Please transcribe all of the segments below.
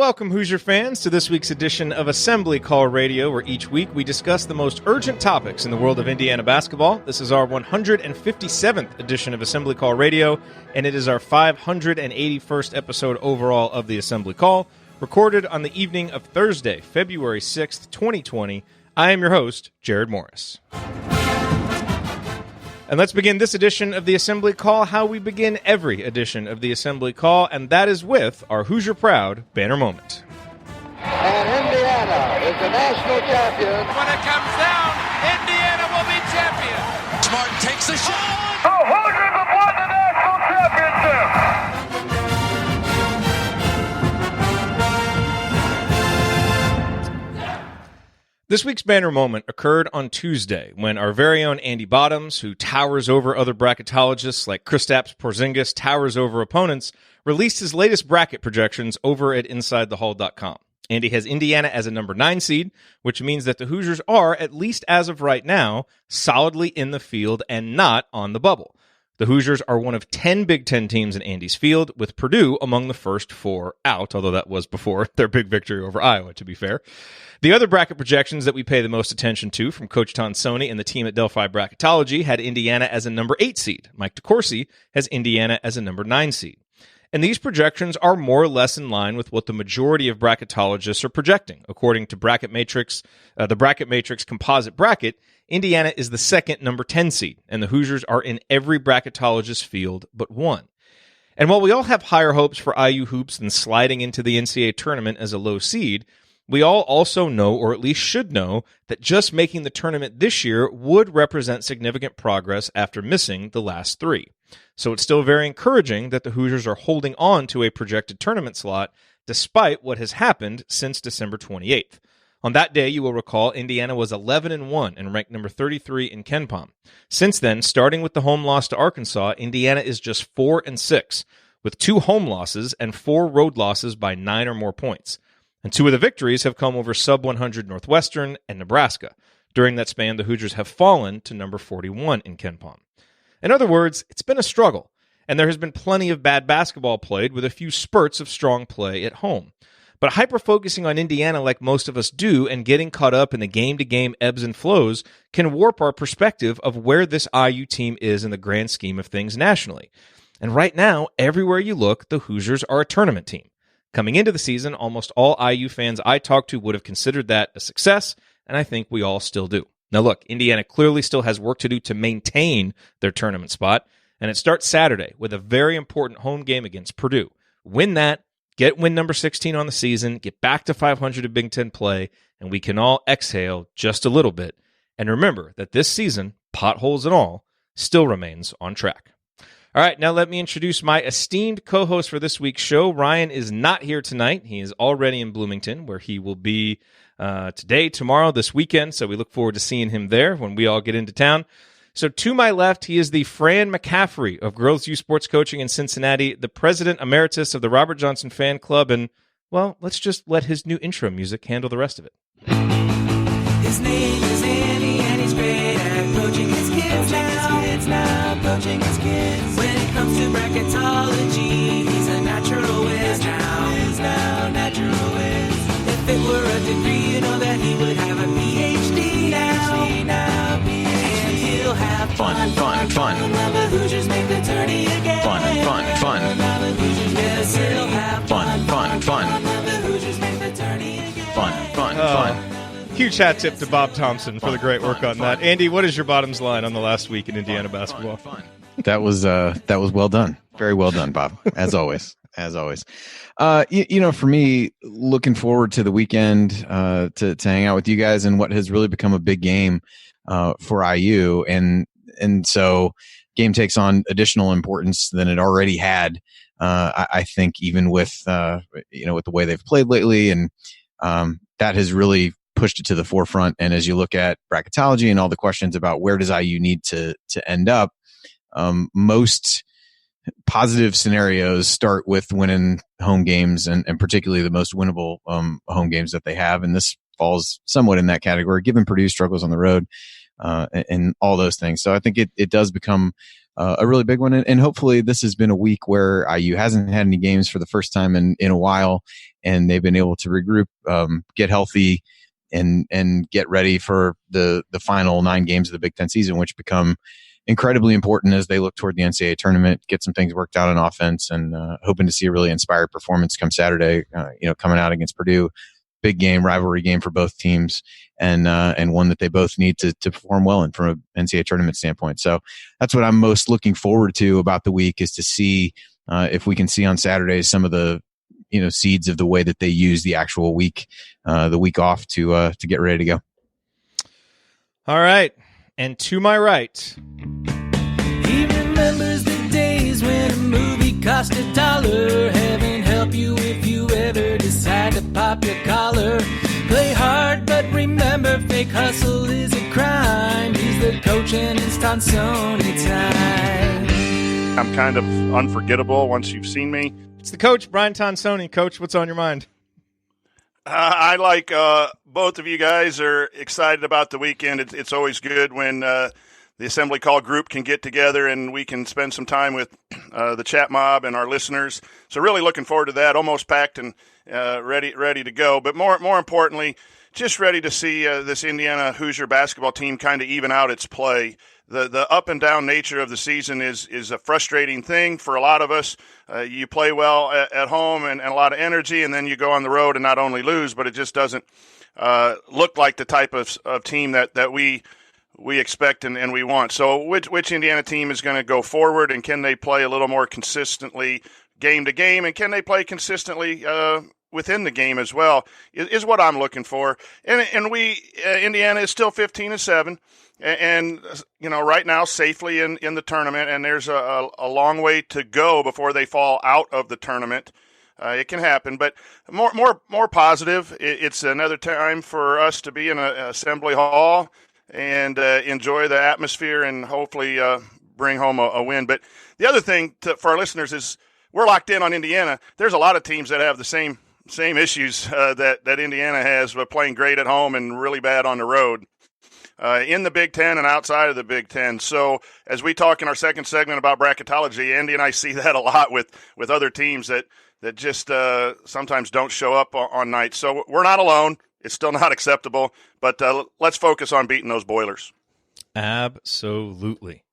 Welcome, Hoosier fans, to this week's edition of Assembly Call Radio, where each week we discuss the most urgent topics in the world of Indiana basketball. This is our 157th edition of Assembly Call Radio, and it is our 581st episode overall of the Assembly Call, recorded on the evening of Thursday, February 6th, 2020. I am your host, Jerod Morris. And let's begin this edition of the Assembly Call how we begin every edition of the Assembly Call, and that is with our Hoosier Proud banner moment. And Indiana is the national champion. When it comes down, Indiana will be champion. Smart takes the shot. The Hoosiers have won the national championship. This week's banner moment occurred on Tuesday when our very own Andy Bottoms, who towers over other bracketologists like Kristaps Porzingis towers over opponents, released his latest bracket projections over at InsideTheHall.com. Andy has Indiana as a number 9 seed, which means that the Hoosiers are, at least as of right now, solidly in the field and not on the bubble. The Hoosiers are one of 10 Big Ten teams in Andy's field, with Purdue among the first 4 out, although that was before their big victory over Iowa, to be fair. The other bracket projections that we pay the most attention to from Coach Tonsoni and the team at Delphi Bracketology had Indiana as a number 8 seed. Mike DeCourcy has Indiana as a number 9 seed. And these projections are more or less in line with what the majority of bracketologists are projecting. According to Bracket Matrix, the Bracket Matrix composite bracket, Indiana is the second number 10 seed, and the Hoosiers are in every bracketologist's field but one. And while we all have higher hopes for IU hoops than sliding into the NCAA tournament as a low seed, we all also know, or at least should know, that just making the tournament this year would represent significant progress after missing the last 3. So it's still very encouraging that the Hoosiers are holding on to a projected tournament slot despite what has happened since December 28th. On that day, you will recall, Indiana was 11-1 and ranked number 33 in KenPom. Since then, starting with the home loss to Arkansas, Indiana is just 4-6, with 2 home losses and 4 road losses by 9 or more points. And 2 of the victories have come over sub-100 Northwestern and Nebraska. During that span, the Hoosiers have fallen to number 41 in KenPom. In other words, it's been a struggle, and there has been plenty of bad basketball played with a few spurts of strong play at home. But hyper-focusing on Indiana like most of us do and getting caught up in the game-to-game ebbs and flows can warp our perspective of where this IU team is in the grand scheme of things nationally. And right now, everywhere you look, the Hoosiers are a tournament team. Coming into the season, almost all IU fans I talked to would have considered that a success, and I think we all still do. Now look, Indiana clearly still has work to do to maintain their tournament spot, and it starts Saturday with a very important home game against Purdue. Win that, get win number 16 on the season, get back to 500 of Big Ten play, and we can all exhale just a little bit. And remember that this season, potholes and all, still remains on track. All right, now let me introduce my esteemed co-host for this week's show. Ryan is not here tonight. He is already in Bloomington, where he will be today, tomorrow, this weekend. So we look forward to seeing him there when we all get into town. So to my left, he is the Fran McCaffrey of Girls U Sports Coaching in Cincinnati, the president emeritus of the Robert Johnson Fan Club, and, well, let's just let his new intro music handle the rest of it. His name is Andy, and he's great at coaching his kids now, coaching his kids. When it comes to bracketology, he's a natural whiz now, natural whiz. If it were a degree, you know that he would have a PhD now. And he'll have fun. Now the Hoosiers make the tourney again. Fun. Now the Hoosiers, yes, he'll have fun. Now the Hoosiers make the tourney again. Fun. Huge hat tip to Bob Thompson for the great work on that. Andy, what is your bottoms line on the last week in Indiana basketball? That was well done. Very well done, Bob. As always. For me, looking forward to the weekend to hang out with you guys in what has really become a big game for IU, and so game takes on additional importance than it already had. I think even with with the way they've played lately, and that has really pushed it to the forefront. And as you look at bracketology and all the questions about where does IU need to end up, most positive scenarios start with winning home games, and particularly the most winnable home games that they have. And this falls somewhat in that category, given Purdue struggles on the road and all those things. So I think it does become a really big one. And hopefully this has been a week where IU hasn't had any games for the first time in a while, and they've been able to regroup, get healthy, and get ready for the final 9 games of the Big Ten season, which become incredibly important as they look toward the NCAA tournament, get some things worked out on offense, and hoping to see a really inspired performance come Saturday, coming out against Purdue. Big game, rivalry game for both teams, and one that they both need to perform well in from an NCAA tournament standpoint. So that's what I'm most looking forward to about the week, is to see if we can see on Saturday some of the seeds of the way that they use the actual week, the week off to get ready to go. All right, and to my right, he remembers the days when a movie cost $1. Heaven help you if you ever decide to pop your collar. Play hard, but remember, fake hustle is a crime. He's the coach and it's Tonsoni time. I'm kind of unforgettable once you've seen me. It's the coach, Brian Tonsoni. Coach, what's on your mind? I like both of you guys are excited about the weekend. It's always good when the Assembly Call group can get together and we can spend some time with the chat mob and our listeners. So really looking forward to that. Almost packed and ready to go. But more importantly, just ready to see this Indiana Hoosier basketball team kind of even out its play. The up and down nature of the season is a frustrating thing for a lot of us. You play well at home and a lot of energy, and then you go on the road and not only lose, but it just doesn't look like the type of team that we expect and we want. So which Indiana team is going to go forward, and can they play a little more consistently game to game, and can they play consistently within the game as well is what I'm looking for. And Indiana is still 15-7. And right now safely in the tournament, and there's a long way to go before they fall out of the tournament. It can happen, but more positive. It's another time for us to be in an assembly hall and enjoy the atmosphere and hopefully bring home a win. But the other thing for our listeners is we're locked in on Indiana. There's a lot of teams that have the same issues that Indiana has, but playing great at home and really bad on the road. In the Big Ten and outside of the Big Ten. So as we talk in our second segment about bracketology, Andy and I see that a lot with other teams that just sometimes don't show up on nights. So we're not alone. It's still not acceptable, but let's focus on beating those Boilers. Absolutely.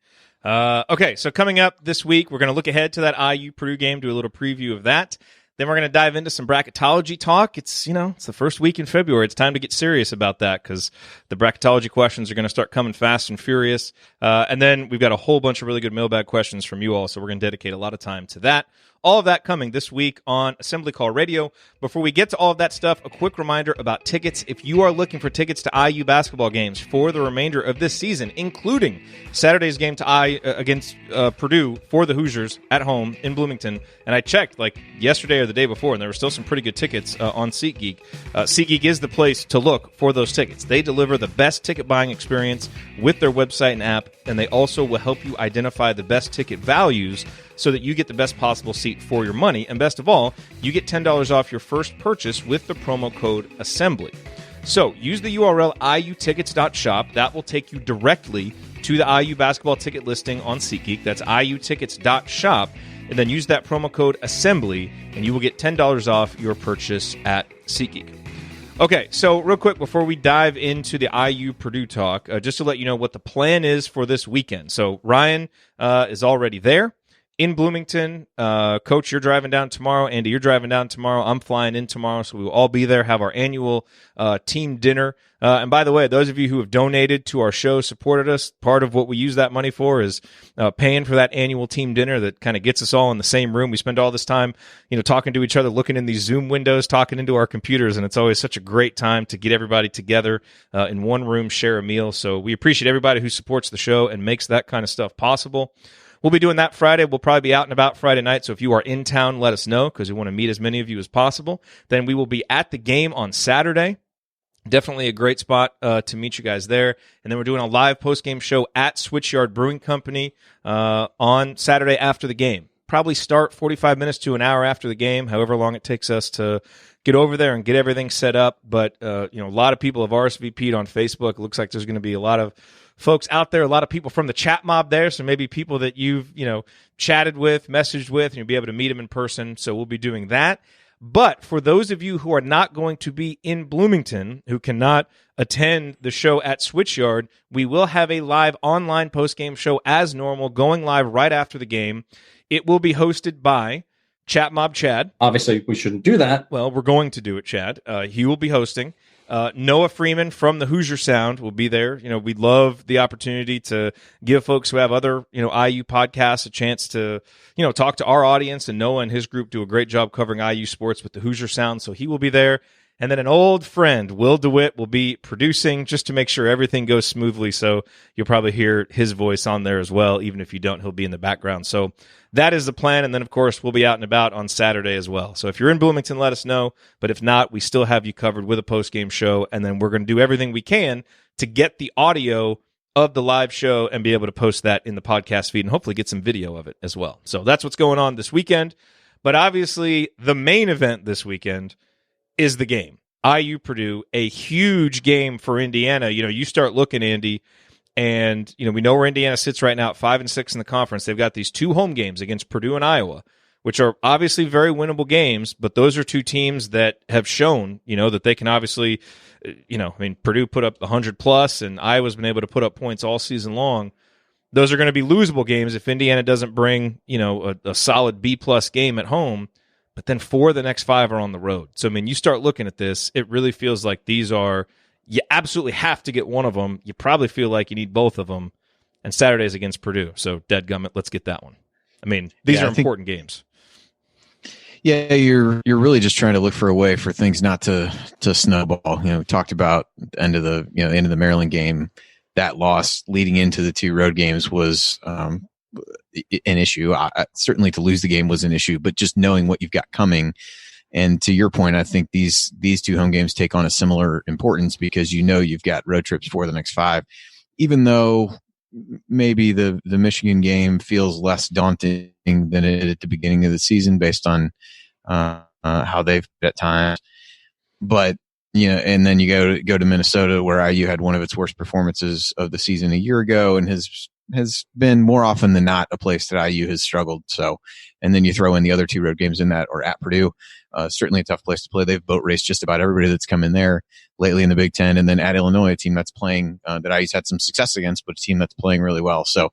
Okay, so coming up this week, we're going to look ahead to that IU-Purdue game, do a little preview of that. Then we're going to dive into some bracketology talk. It's the first week in February. It's time to get serious about that because the bracketology questions are going to start coming fast and furious. And then we've got a whole bunch of really good mailbag questions from you all, so we're going to dedicate a lot of time to that. All of that coming this week on Assembly Call Radio. Before we get to all of that stuff, a quick reminder about tickets. If you are looking for tickets to IU basketball games for the remainder of this season, including Saturday's game against Purdue for the Hoosiers at home in Bloomington, and I checked yesterday or the day before, and there were still some pretty good tickets on SeatGeek. SeatGeek is the place to look for those tickets. They deliver the best ticket buying experience with their website and app, and they also will help you identify the best ticket values so that you get the best possible seat for your money. And best of all, you get $10 off your first purchase with the promo code ASSEMBLY. So use the URL iutickets.shop. That will take you directly to the IU basketball ticket listing on SeatGeek. That's iutickets.shop. And then use that promo code ASSEMBLY, and you will get $10 off your purchase at SeatGeek. Okay, so real quick before we dive into the IU-Purdue talk, just to let you know what the plan is for this weekend. So Ryan is already there in Bloomington. Coach, you're driving down tomorrow. Andy, you're driving down tomorrow. I'm flying in tomorrow, so we will all be there, have our annual team dinner. And by the way, those of you who have donated to our show, supported us, part of what we use that money for is paying for that annual team dinner that kind of gets us all in the same room. We spend all this time, talking to each other, looking in these Zoom windows, talking into our computers, and it's always such a great time to get everybody together in one room, share a meal. So we appreciate everybody who supports the show and makes that kind of stuff possible. We'll be doing that Friday. We'll probably be out and about Friday night, so if you are in town, let us know because we want to meet as many of you as possible. Then we will be at the game on Saturday. Definitely a great spot to meet you guys there. And then we're doing a live post-game show at Switchyard Brewing Company on Saturday after the game. probably start 45 minutes to an hour after the game, however long it takes us to get over there and get everything set up. But, a lot of people have RSVP'd on Facebook. It looks like there's going to be a lot of folks out there, a lot of people from the chat mob there. So maybe people that you've, chatted with, messaged with, and you'll be able to meet them in person. So we'll be doing that. But for those of you who are not going to be in Bloomington, who cannot attend the show at Switchyard, we will have a live online postgame show as normal, going live right after the game. It will be hosted by Chat Mob Chad. Obviously, we shouldn't do that. Well, we're going to do it, Chad. He will be hosting. Noah Freeman from the Hoosier Sound will be there. We'd love the opportunity to give folks who have other, IU podcasts a chance to, talk to our audience. And Noah and his group do a great job covering IU sports with the Hoosier Sound. So he will be there. And then an old friend, Will DeWitt, will be producing just to make sure everything goes smoothly. So you'll probably hear his voice on there as well. Even if you don't, he'll be in the background. So that is the plan. And then, of course, we'll be out and about on Saturday as well. So if you're in Bloomington, let us know. But if not, we still have you covered with a post-game show. And then we're going to do everything we can to get the audio of the live show and be able to post that in the podcast feed and hopefully get some video of it as well. So that's what's going on this weekend. But obviously, the main event this weekend is the game. IU-Purdue, a huge game for Indiana. You start looking, Andy, and we know where Indiana sits right now at 5-6 in the conference. They've got these two home games against Purdue and Iowa, which are obviously very winnable games, but those are two teams that have shown, that they can obviously, Purdue put up 100+, and Iowa's been able to put up points all season long. Those are going to be losable games if Indiana doesn't bring, a solid B+ game at home. But then 4 of the next 5 are on the road. So, you start looking at this, it really feels like these are, you absolutely have to get one of them. You probably feel like you need both of them. And Saturday's against Purdue. So, dadgummit, let's get that one. These are important games. Yeah, you're really just trying to look for a way for things not to snowball. We talked about the end of the end of the Maryland game. That loss leading into the 2 road games was an issue. Certainly to lose the game was an issue, but just knowing what you've got coming. And to your point, I think these 2 home games take on a similar importance because you've got road trips for the next 5, even though maybe the Michigan game feels less daunting than it did at the beginning of the season based on how they've at times. But and then you go to Minnesota, where IU had one of its worst performances of the season a year ago, and has been more often than not a place that IU has struggled. So, and then you throw in the other 2 road games in that, or at Purdue, certainly a tough place to play. They've boat raced just about everybody that's come in there lately in the Big Ten, and then at Illinois, a team that's playing that IU's had some success against, but a team that's playing really well. So,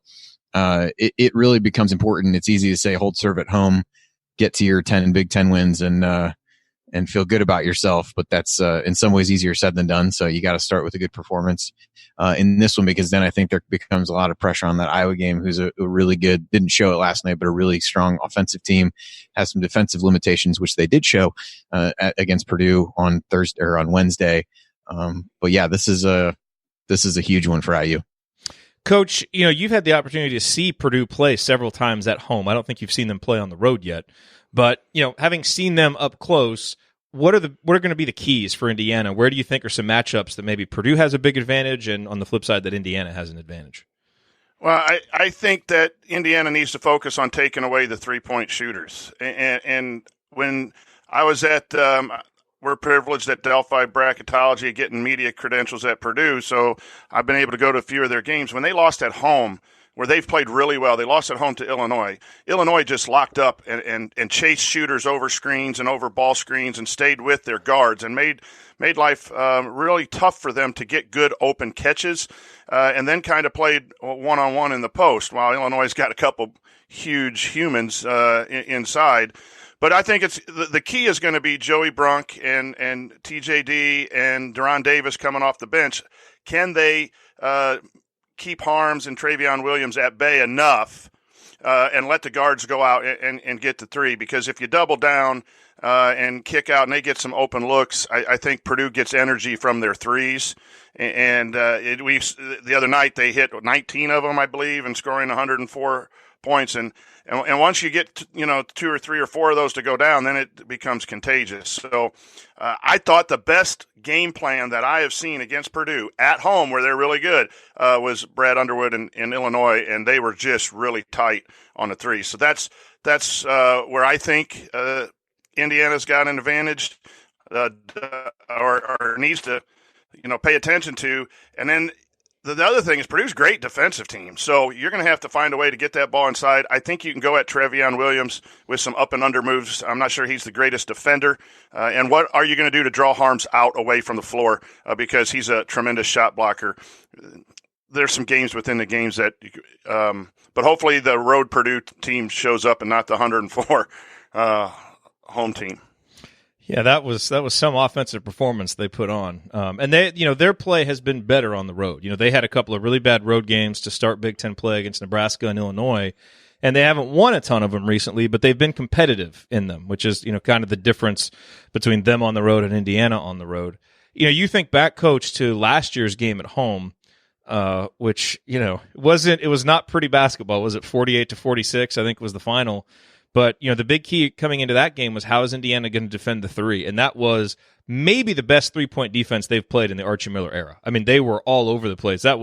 it really becomes important. It's easy to say hold serve at home, get to your 10 Big Ten wins, and feel good about yourself, but that's in some ways easier said than done. So you got to start with a good performance in this one, because then I think there becomes a lot of pressure on that Iowa game, who's a really good, didn't show it last night, but a really strong offensive team, has some defensive limitations, which they did show against Purdue on Thursday or on Wednesday. But yeah, this is a huge one for IU. Coach, you've had the opportunity to see Purdue play several times at home. I don't think you've seen them play on the road yet. But, having seen them up close, what are going to be the keys for Indiana? Where do you think are some matchups that maybe Purdue has a big advantage, and on the flip side that Indiana has an advantage? Well, I think that Indiana needs to focus on taking away the 3-point shooters. And when I was at we're privileged at Delphi Bracketology getting media credentials at Purdue, so I've been able to go to a few of their games. When they lost at home, where they've played really well, they lost at home to Illinois. Illinois just locked up and chased shooters over screens and over ball screens and stayed with their guards and made life really tough for them to get good open catches, and then kind of played one-on-one in the post, while Illinois's got a couple huge humans inside. But I think it's the key is going to be Joey Brunk and TJD and Deron Davis coming off the bench. Can they keep Harms and Travion Williams at bay enough and let the guards go out and get the 3? Because if you double down and kick out and they get some open looks, I think Purdue gets energy from their 3s. And the other night they hit 19 of them, I believe, and scoring 104 points. And once you get 2 or 3 or 4 of those to go down, then it becomes contagious. So I thought the best game plan that I have seen against Purdue at home, where they're really good, was Brad Underwood in Illinois, and they were just really tight on the 3. So that's that's where I think Indiana's got an advantage or needs to, pay attention to. And then the other thing is Purdue's great defensive team. So you're going to have to find a way to get that ball inside. I think you can go at Trevion Williams with some up and under moves. I'm not sure he's the greatest defender. And what are you going to do to draw Harms out away from the floor? Because he's a tremendous shot blocker. There's some games within the games that, but hopefully the road Purdue team shows up and not the 104 home team. Yeah, that was some offensive performance they put on, and they, their play has been better on the road. They had a couple of really bad road games to start Big Ten play against Nebraska and Illinois, and they haven't won a ton of them recently, but they've been competitive in them, which is kind of the difference between them on the road and Indiana on the road. You think back, Coach, to last year's game at home, which it was not pretty basketball. Was it 48-46? I think was the final. But, the big key coming into that game was how is Indiana going to defend the three? And that was maybe the best three-point defense they've played in the Archie Miller era. I mean, they were all over the place. I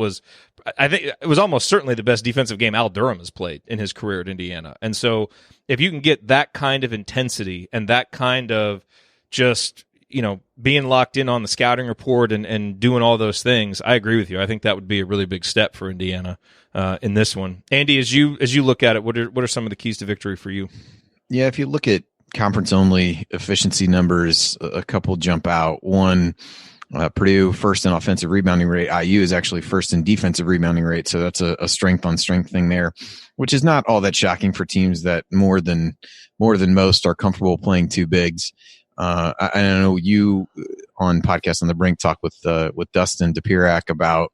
think it was almost certainly the best defensive game Al Durham has played in his career at Indiana. And so if you can get that kind of intensity and that kind of just, being locked in on the scouting report and doing all those things, I agree with you. I think that would be a really big step for Indiana in this one. Andy, as you look at it, what are some of the keys to victory for you? Yeah, if you look at conference-only efficiency numbers, a couple jump out. One, Purdue first in offensive rebounding rate. IU is actually first in defensive rebounding rate, so that's a strength-on-strength thing there, which is not all that shocking for teams that more than most are comfortable playing two bigs. I know you on Podcast on the Brink talk with Dustin DePirac about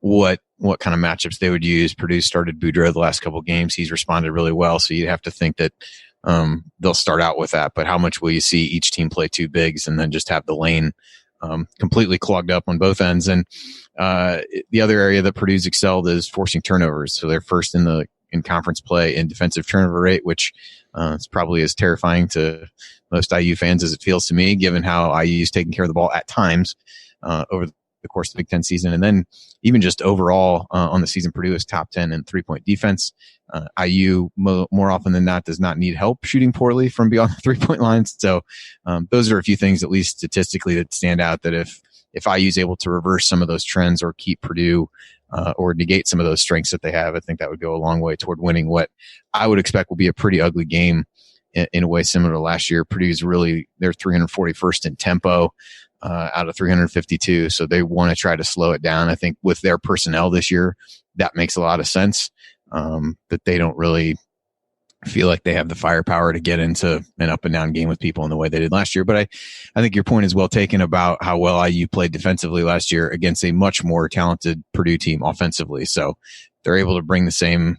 what kind of matchups they would use. Purdue started Boudreaux the last couple of games. He's responded really well, so you'd have to think that they'll start out with that. But how much will you see each team play two bigs and then just have the lane completely clogged up on both ends? And the other area that Purdue's excelled is forcing turnovers. So they're first in conference play in defensive turnover rate, which is probably as terrifying to most IU fans as it feels to me, given how IU is taking care of the ball at times over the course of the Big Ten season. And then even just overall on the season, Purdue is top 10 in three-point defense. IU, more often than not, does not need help shooting poorly from beyond the three-point lines. So those are a few things, at least statistically, that stand out, that if IU is able to reverse some of those trends or keep Purdue or negate some of those strengths that they have, I think that would go a long way toward winning what I would expect will be a pretty ugly game in a way similar to last year. Purdue's they're 341st in tempo out of 352, so they want to try to slow it down. I think with their personnel this year, that makes a lot of sense, that they don't really feel like they have the firepower to get into an up and down game with people in the way they did last year. But I think your point is well taken about how well IU played defensively last year against a much more talented Purdue team offensively. So they're able to bring the same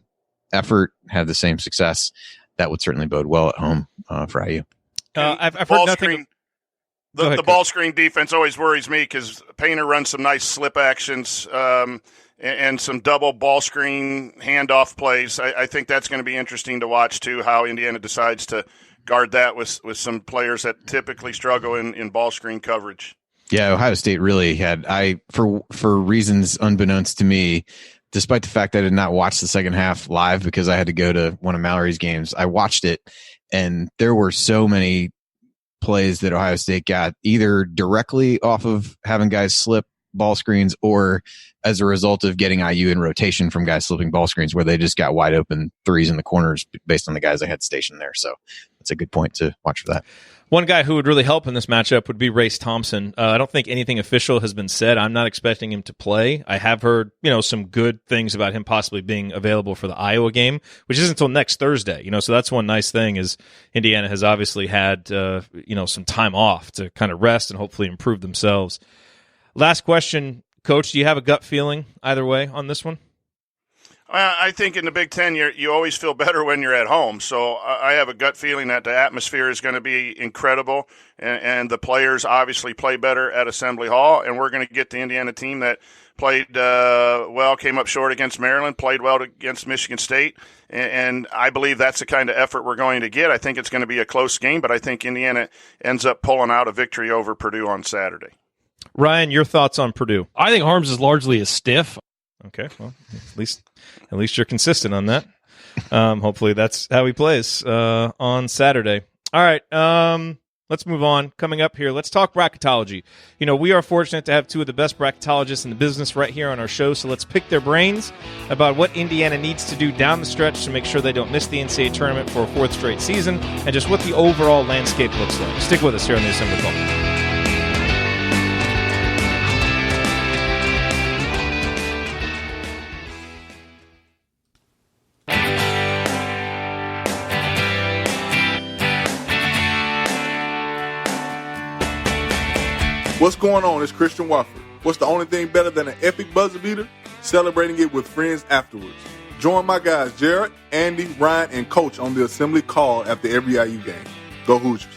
effort, have the same success. That would certainly bode well at home for IU. I've heard nothing. The ball screen defense always worries me because Painter runs some nice slip actions and some double ball screen handoff plays. I think that's going to be interesting to watch, too, how Indiana decides to guard that with some players that typically struggle in ball screen coverage. Yeah, Ohio State really had, for reasons unbeknownst to me, despite the fact that I did not watch the second half live because I had to go to one of Mallory's games, I watched it, and there were so many plays that Ohio State got either directly off of having guys slip ball screens or as a result of getting IU in rotation from guys slipping ball screens where they just got wide open threes in the corners based on the guys they had stationed there. So that's a good point to watch for that. One guy who would really help in this matchup would be Race Thompson. I don't think anything official has been said. I'm not expecting him to play. I have heard, some good things about him possibly being available for the Iowa game, which isn't until next Thursday. So that's one nice thing is Indiana has obviously had, some time off to kind of rest and hopefully improve themselves. Last question, Coach. Do you have a gut feeling either way on this one? I think in the Big Ten, you always feel better when you're at home. So I have a gut feeling that the atmosphere is going to be incredible, and the players obviously play better at Assembly Hall, and we're going to get the Indiana team that played well, came up short against Maryland, played well against Michigan State, and I believe that's the kind of effort we're going to get. I think it's going to be a close game, but I think Indiana ends up pulling out a victory over Purdue on Saturday. Ryan, your thoughts on Purdue? I think Harms is largely a stiff. Okay, well, at least you're consistent on that. Hopefully that's how he plays on Saturday. All right, let's move on. Coming up here, let's talk bracketology. You know, we are fortunate to have two of the best bracketologists in the business right here on our show, so let's pick their brains about what Indiana needs to do down the stretch to make sure they don't miss the NCAA tournament for a fourth straight season, and just what the overall landscape looks like. Stick with us here on the Assembly Call. What's going on? It's Christian Wofford. What's the only thing better than an epic buzzer beater? Celebrating it with friends afterwards. Join my guys Jerod, Andy, Ryan, and Coach on the Assembly Call after every IU game. Go Hoosiers.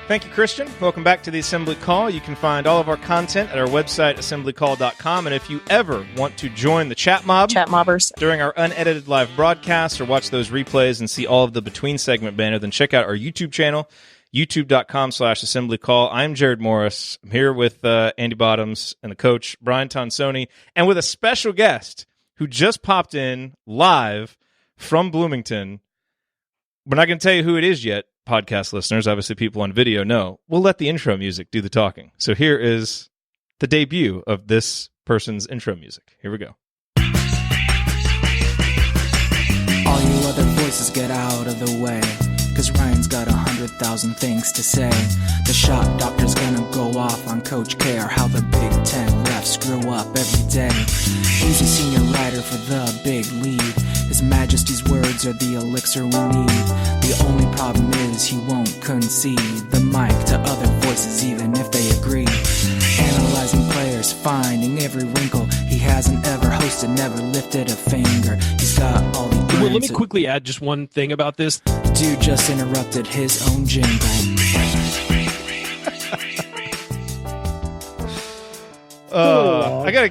Thank you, Christian. Welcome back to the Assembly Call. You can find all of our content at our website, assemblycall.com. And if you ever want to join the chat mobbers during our unedited live broadcasts or watch those replays and see all of the between segment banner, then check out our YouTube channel, youtube.com/assemblycall. I'm Jerod Morris. I'm here with Andy Bottoms and the coach, Brian Tonsoni, and with a special guest who just popped in live from Bloomington. We're not going to tell you who it is yet, podcast listeners. Obviously, people on video know. We'll let the intro music do the talking. So here is the debut of this person's intro music. Here we go. All you other voices get out of the way, 'cause Ryan's got 100,000 things to say. The shot doctor's gonna go off on Coach K, or how the Big Ten refs screw up every day. He's a senior writer for the Big Lead. His Majesty's words are the elixir we need. The only problem is he won't concede the mic to other voices, even if they agree. Analyzing players, finding every wrinkle. He hasn't ever hosted, never lifted a finger. He's got all the Well, let me quickly add just one thing about this. Dude just interrupted his own jingle. We gotta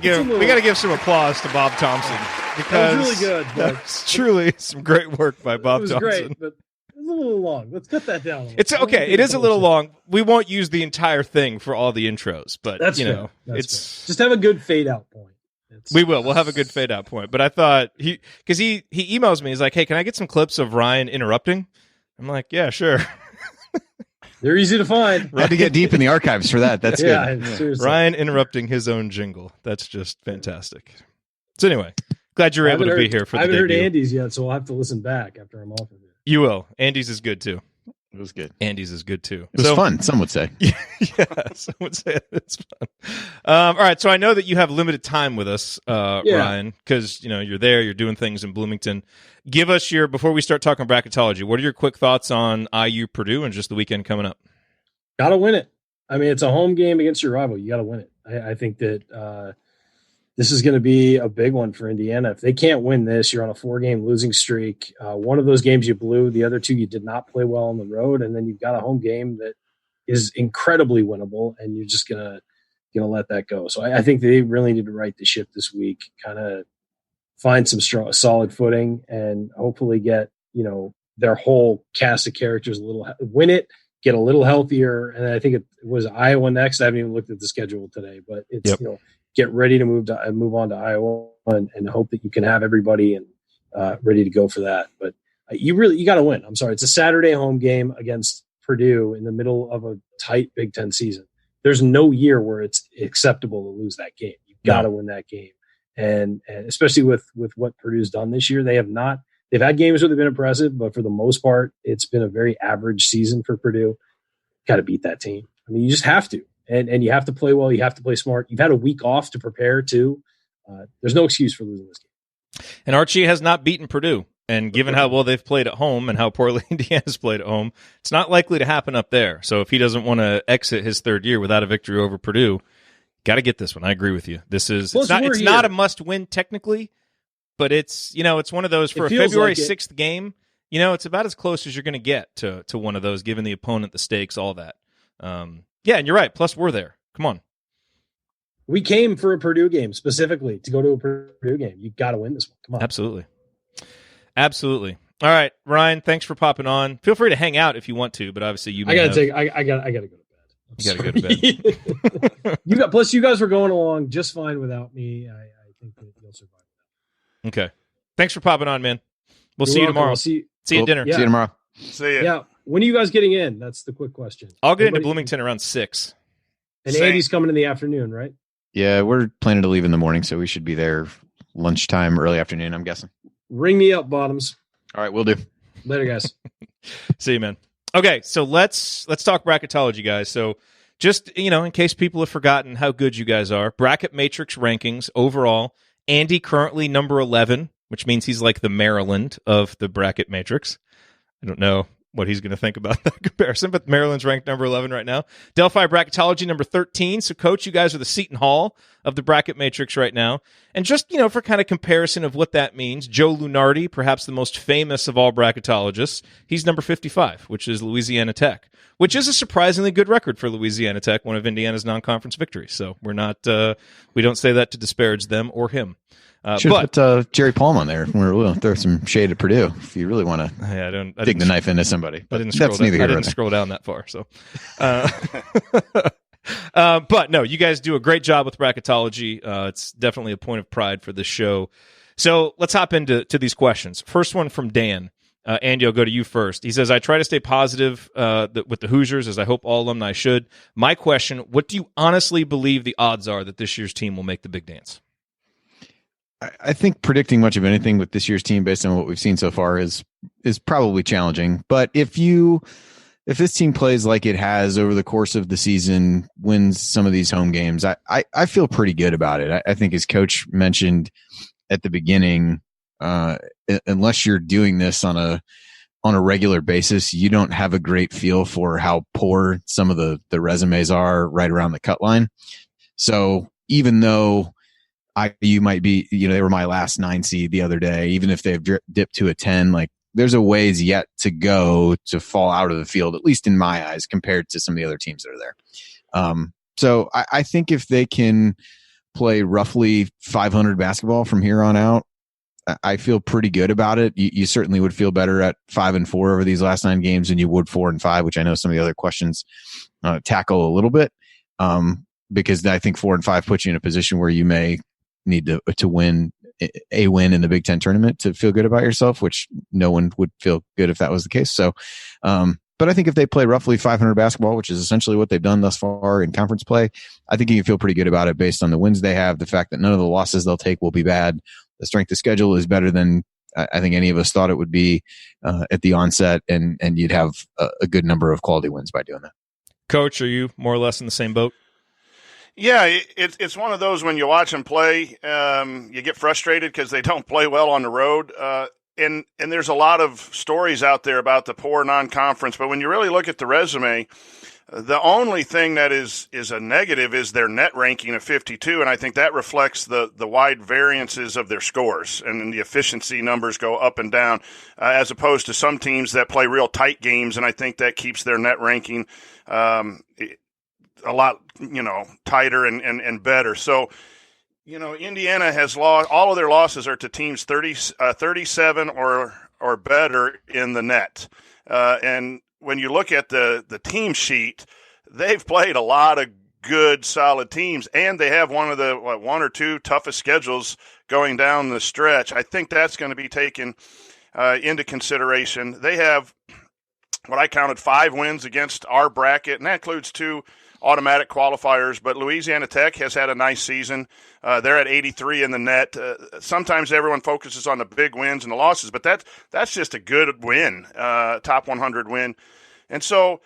give some applause to Bob Thompson, because that was really good. That's truly some great work by Bob It was Thompson. great, but it's a little long. Let's cut that down. It's okay. It is a little long. We won't use the entire thing for all the intros, but That's you fair. know, That's fair. Just have a good fade out point. We will. We'll have a good fade out point. But I thought because he emails me, he's like, "Hey, can I get some clips of Ryan interrupting?" I'm like, "Yeah, sure." They're easy to find. Had to get deep in the archives for that. That's Yeah, good. seriously. Ryan interrupting his own jingle. That's just fantastic. So anyway, glad you were able to be here for the I haven't heard debut. Andy's yet, so I'll have to listen back after I'm off of it. You will. Andy's is good too. It was good. Andy's is good too. It was fun, some would say. Yeah, some would say it's fun. All right, so I know that you have limited time with us, Ryan, because you're there, you're doing things in Bloomington. Give us before we start talking bracketology, what are your quick thoughts on IU-Purdue and just the weekend coming up? Got to win it. I mean, it's a home game against your rival. You got to win it. I think that this is going to be a big one for Indiana. If they can't win this, you're on a 4-game losing streak. One of those games you blew. The other 2 you did not play well on the road, and then you've got a home game that is incredibly winnable, and you're just gonna let that go. So I think they really need to right the ship this week, kind of find some solid footing, and hopefully get their whole cast of characters win it. Get a little healthier, and I think it was Iowa next. I haven't even looked at the schedule today, but it's get ready to move on to Iowa and hope that you can have everybody and ready to go for that. But you got to win. I'm sorry, it's a Saturday home game against Purdue in the middle of a tight Big Ten season. There's no year where it's acceptable to lose that game. You've got to win that game, and especially with what Purdue's done this year, they have not. They've had games where they've been impressive, but for the most part, it's been a very average season for Purdue. Got to beat that team. I mean, you just have to. And you have to play well. You have to play smart. You've had a week off to prepare, too. There's no excuse for losing this game. And Archie has not beaten Purdue. And given how well they've played at home and how poorly Indiana's played at home, it's not likely to happen up there. So if he doesn't want to exit his third year without a victory over Purdue, got to get this one. I agree with you. This is it's not a must-win technically, but it's one of those for a February 6th game. It's about as close as you're going to get to one of those, given the opponent, the stakes, all that. Yeah, and you're right. Plus, we're there. Come on. We came for a Purdue game specifically to go to a Purdue game. You got to win this one. Come on. Absolutely. All right, Ryan. Thanks for popping on. Feel free to hang out if you want to, but obviously you. I gotta go to bed. You gotta go to bed. Plus, you guys were going along just fine without me. I think that you'll survive. Okay. Thanks for popping on, man. We'll You're see you welcome. tomorrow. I'll see you at dinner. Yeah. See you tomorrow. See ya. Yeah. When are you guys getting in? That's the quick question. I'll get into Anybody- Bloomington around 6. And Same. Andy's coming in the afternoon, right? Yeah, we're planning to leave in the morning, so we should be there lunchtime, early afternoon, I'm guessing. Ring me up, Bottoms. All right, we'll do. Later, guys. See you, man. Okay, so let's talk bracketology, guys. So just, in case people have forgotten how good you guys are, bracket matrix rankings overall, Andy currently number 11, which means he's like the Maryland of the bracket matrix. I don't know what he's going to think about that comparison, but Maryland's ranked number 11 right now. Delphi Bracketology number 13. So, Coach, you guys are the Seton Hall of the bracket matrix right now. And just, for kind of comparison of what that means, Joe Lunardi, perhaps the most famous of all bracketologists, he's number 55, which is Louisiana Tech, which is a surprisingly good record for Louisiana Tech, one of Indiana's non-conference victories. So we're not, we don't say that to disparage them or him. Should put Jerry Palm on there. We'll throw some shade at Purdue if you really want to dig the knife into somebody. I didn't scroll down that far. So, but no, you guys do a great job with bracketology. It's definitely a point of pride for this show. So let's hop into these questions. First one from Dan. Andy, I'll go to you first. He says, I try to stay positive with the Hoosiers, as I hope all alumni should. My question, what do you honestly believe the odds are that this year's team will make the big dance? I think predicting much of anything with this year's team based on what we've seen so far is probably challenging. But if this team plays like it has over the course of the season, wins some of these home games, I feel pretty good about it. I think, as Coach mentioned at the beginning, unless you're doing this on a regular basis, you don't have a great feel for how poor some of the resumes are right around the cut line. So even though IU might be, they were my last 9 seed the other day, even if they've dipped to a 10, like there's a ways yet to go to fall out of the field, at least in my eyes, compared to some of the other teams that are there. So I think if they can play roughly 500 basketball from here on out, I feel pretty good about it. You certainly would feel better at 5-4 over these last 9 games than you would 4-5, which I know some of the other questions tackle a little bit, because I think 4-5 puts you in a position where you may need to win in the Big Ten tournament to feel good about yourself, which no one would feel good if that was the case. So, but I think if they play roughly 500 basketball, which is essentially what they've done thus far in conference play, I think you can feel pretty good about it based on the wins they have, the fact that none of the losses they'll take will be bad. The strength of schedule is better than I think any of us thought it would be at the onset, and you'd have a good number of quality wins by doing that. Coach, are you more or less in the same boat? Yeah, it's one of those when you watch them play, you get frustrated because they don't play well on the road. And there's a lot of stories out there about the poor non-conference, but when you really look at the resume, the only thing that is a negative is their net ranking of 52, and I think that reflects the wide variances of their scores, and the efficiency numbers go up and down, as opposed to some teams that play real tight games, and I think that keeps their net ranking a lot, tighter and better. So, Indiana has lost, all of their losses are to teams 37 or better in the net. And when you look at the team sheet, they've played a lot of good, solid teams, and they have one of the one or two toughest schedules going down the stretch. I think that's going to be taken into consideration. They have what I counted 5 wins against our bracket, and that includes 2 automatic qualifiers, but Louisiana Tech has had a nice season. They're at 83 in the net. Sometimes everyone focuses on the big wins and the losses, but that's just a good win, top 100 win. And so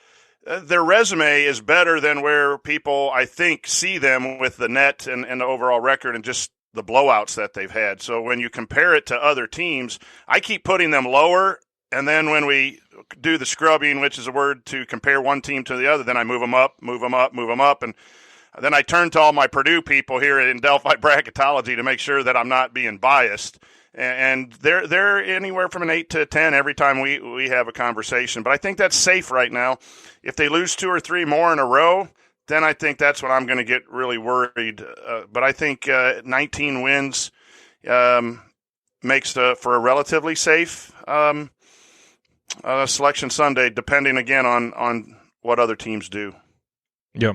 their resume is better than where people, I think, see them with the net and the overall record and just the blowouts that they've had. So when you compare it to other teams, I keep putting them lower, and then when we do the scrubbing, which is a word to compare one team to the other, then I move them up, and then I turn to all my Purdue people here in Delphi Bracketology to make sure that I'm not being biased. And they're anywhere from an 8 to 10 every time we have a conversation. But I think that's safe right now. If they lose 2 or 3 more in a row, then I think that's when I'm going to get really worried. But I think 19 wins makes for a relatively safe Selection Sunday, depending again on what other teams do. Yeah.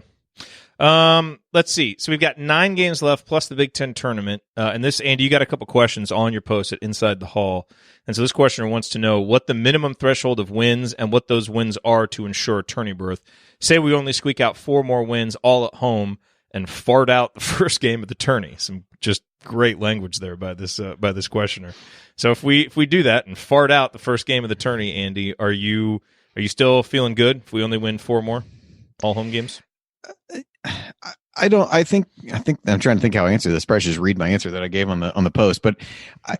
Let's see. So we've got 9 games left plus the Big Ten tournament. And this, Andy, you got a couple questions on your post at Inside the Hall. And so this questioner wants to know what the minimum threshold of wins and what those wins are to ensure a tourney berth. Say we only squeak out 4 more wins all at home and fart out the first game of the tourney. Some just great language there by this questioner. So if we do that and fart out the first game of the tourney, Andy, are you still feeling good if we only win 4 more all home games? I think I'm trying to think how I answer this. Probably just read my answer that I gave on the post, but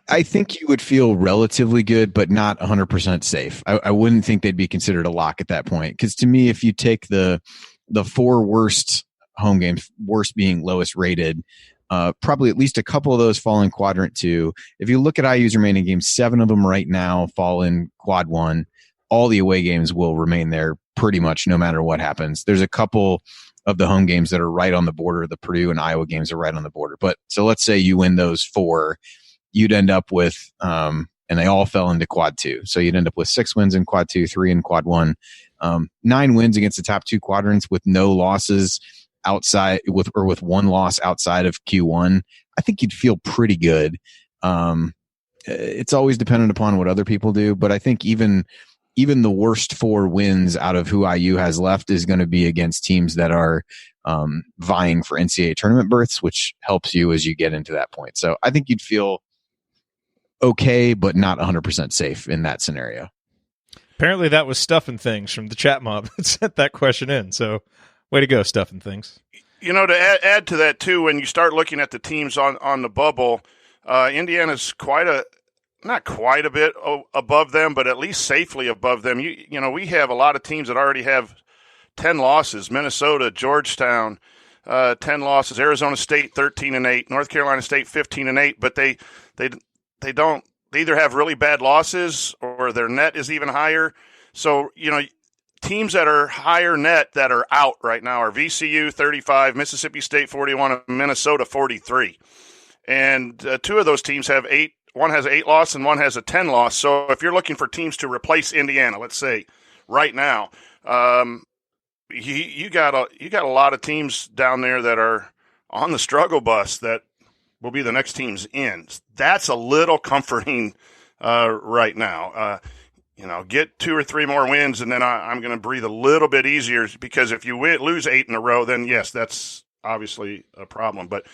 I think you would feel relatively good, but not 100% safe. I wouldn't think they'd be considered a lock at that point. Cause to me, if you take the 4 worst home games, worst being lowest rated, probably at least a couple of those fall in quadrant 2. If you look at IU's remaining games, 7 of them right now fall in quad 1. All the away games will remain there pretty much no matter what happens. There's a couple of the home games that are right on the border. The Purdue and Iowa games are right on the border. But so let's say you win those 4, you'd end up with, and they all fell into quad 2. So you'd end up with 6 wins in quad 2, 3 in quad 1, 9 wins against the top 2 quadrants with no losses outside with 1 loss outside of Q1. I think you'd feel pretty good. It's always dependent upon what other people do, but I think even the worst 4 wins out of who IU has left is going to be against teams that are vying for NCAA tournament berths, which helps you as you get into that point. So I think you'd feel okay, but not 100% safe in that scenario. Apparently that was Stuffing Things from the chat mob that sent that question in. So way to go, Stuffing Things. You know, to add to that, too, when you start looking at the teams on the bubble, Indiana's not quite a bit above them, but at least safely above them. You know, we have a lot of teams that already have 10 losses. Minnesota, Georgetown, 10 losses. Arizona State 13-8. North Carolina State 15-8. But they either have really bad losses or their net is even higher. So you know, teams that are higher net that are out right now are VCU 35, Mississippi State 41, and Minnesota 43. And 2 of those teams have 8. One has 8 loss and one has a 10 loss. So if you're looking for teams to replace Indiana, let's say right now, you got a lot of teams down there that are on the struggle bus that will be the next teams in. That's a little comforting right now. You know, get 2 or 3 more wins, and then I'm going to breathe a little bit easier, because if you lose 8 in a row, then yes, that's obviously a problem. But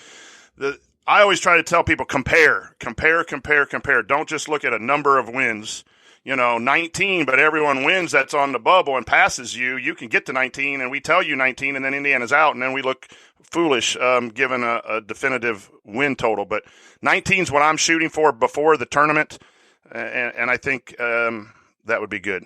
I always try to tell people, compare. Don't just look at a number of wins. You know, 19, but everyone wins that's on the bubble and passes you. You can get to 19, and we tell you 19, and then Indiana's out, and then we look foolish given a definitive win total. But 19 is what I'm shooting for before the tournament, and I think that would be good.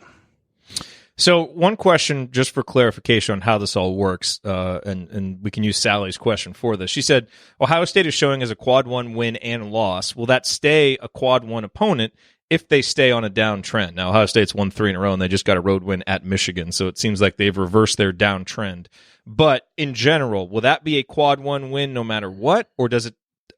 So one question, just for clarification on how this all works, and we can use Sally's question for this. She said, Ohio State is showing as a quad 1 win and loss. Will that stay a quad 1 opponent if they stay on a downtrend? Now, Ohio State's won 3 in a row, and they just got a road win at Michigan, so it seems like they've reversed their downtrend. But in general, will that be a quad 1 win no matter what, or is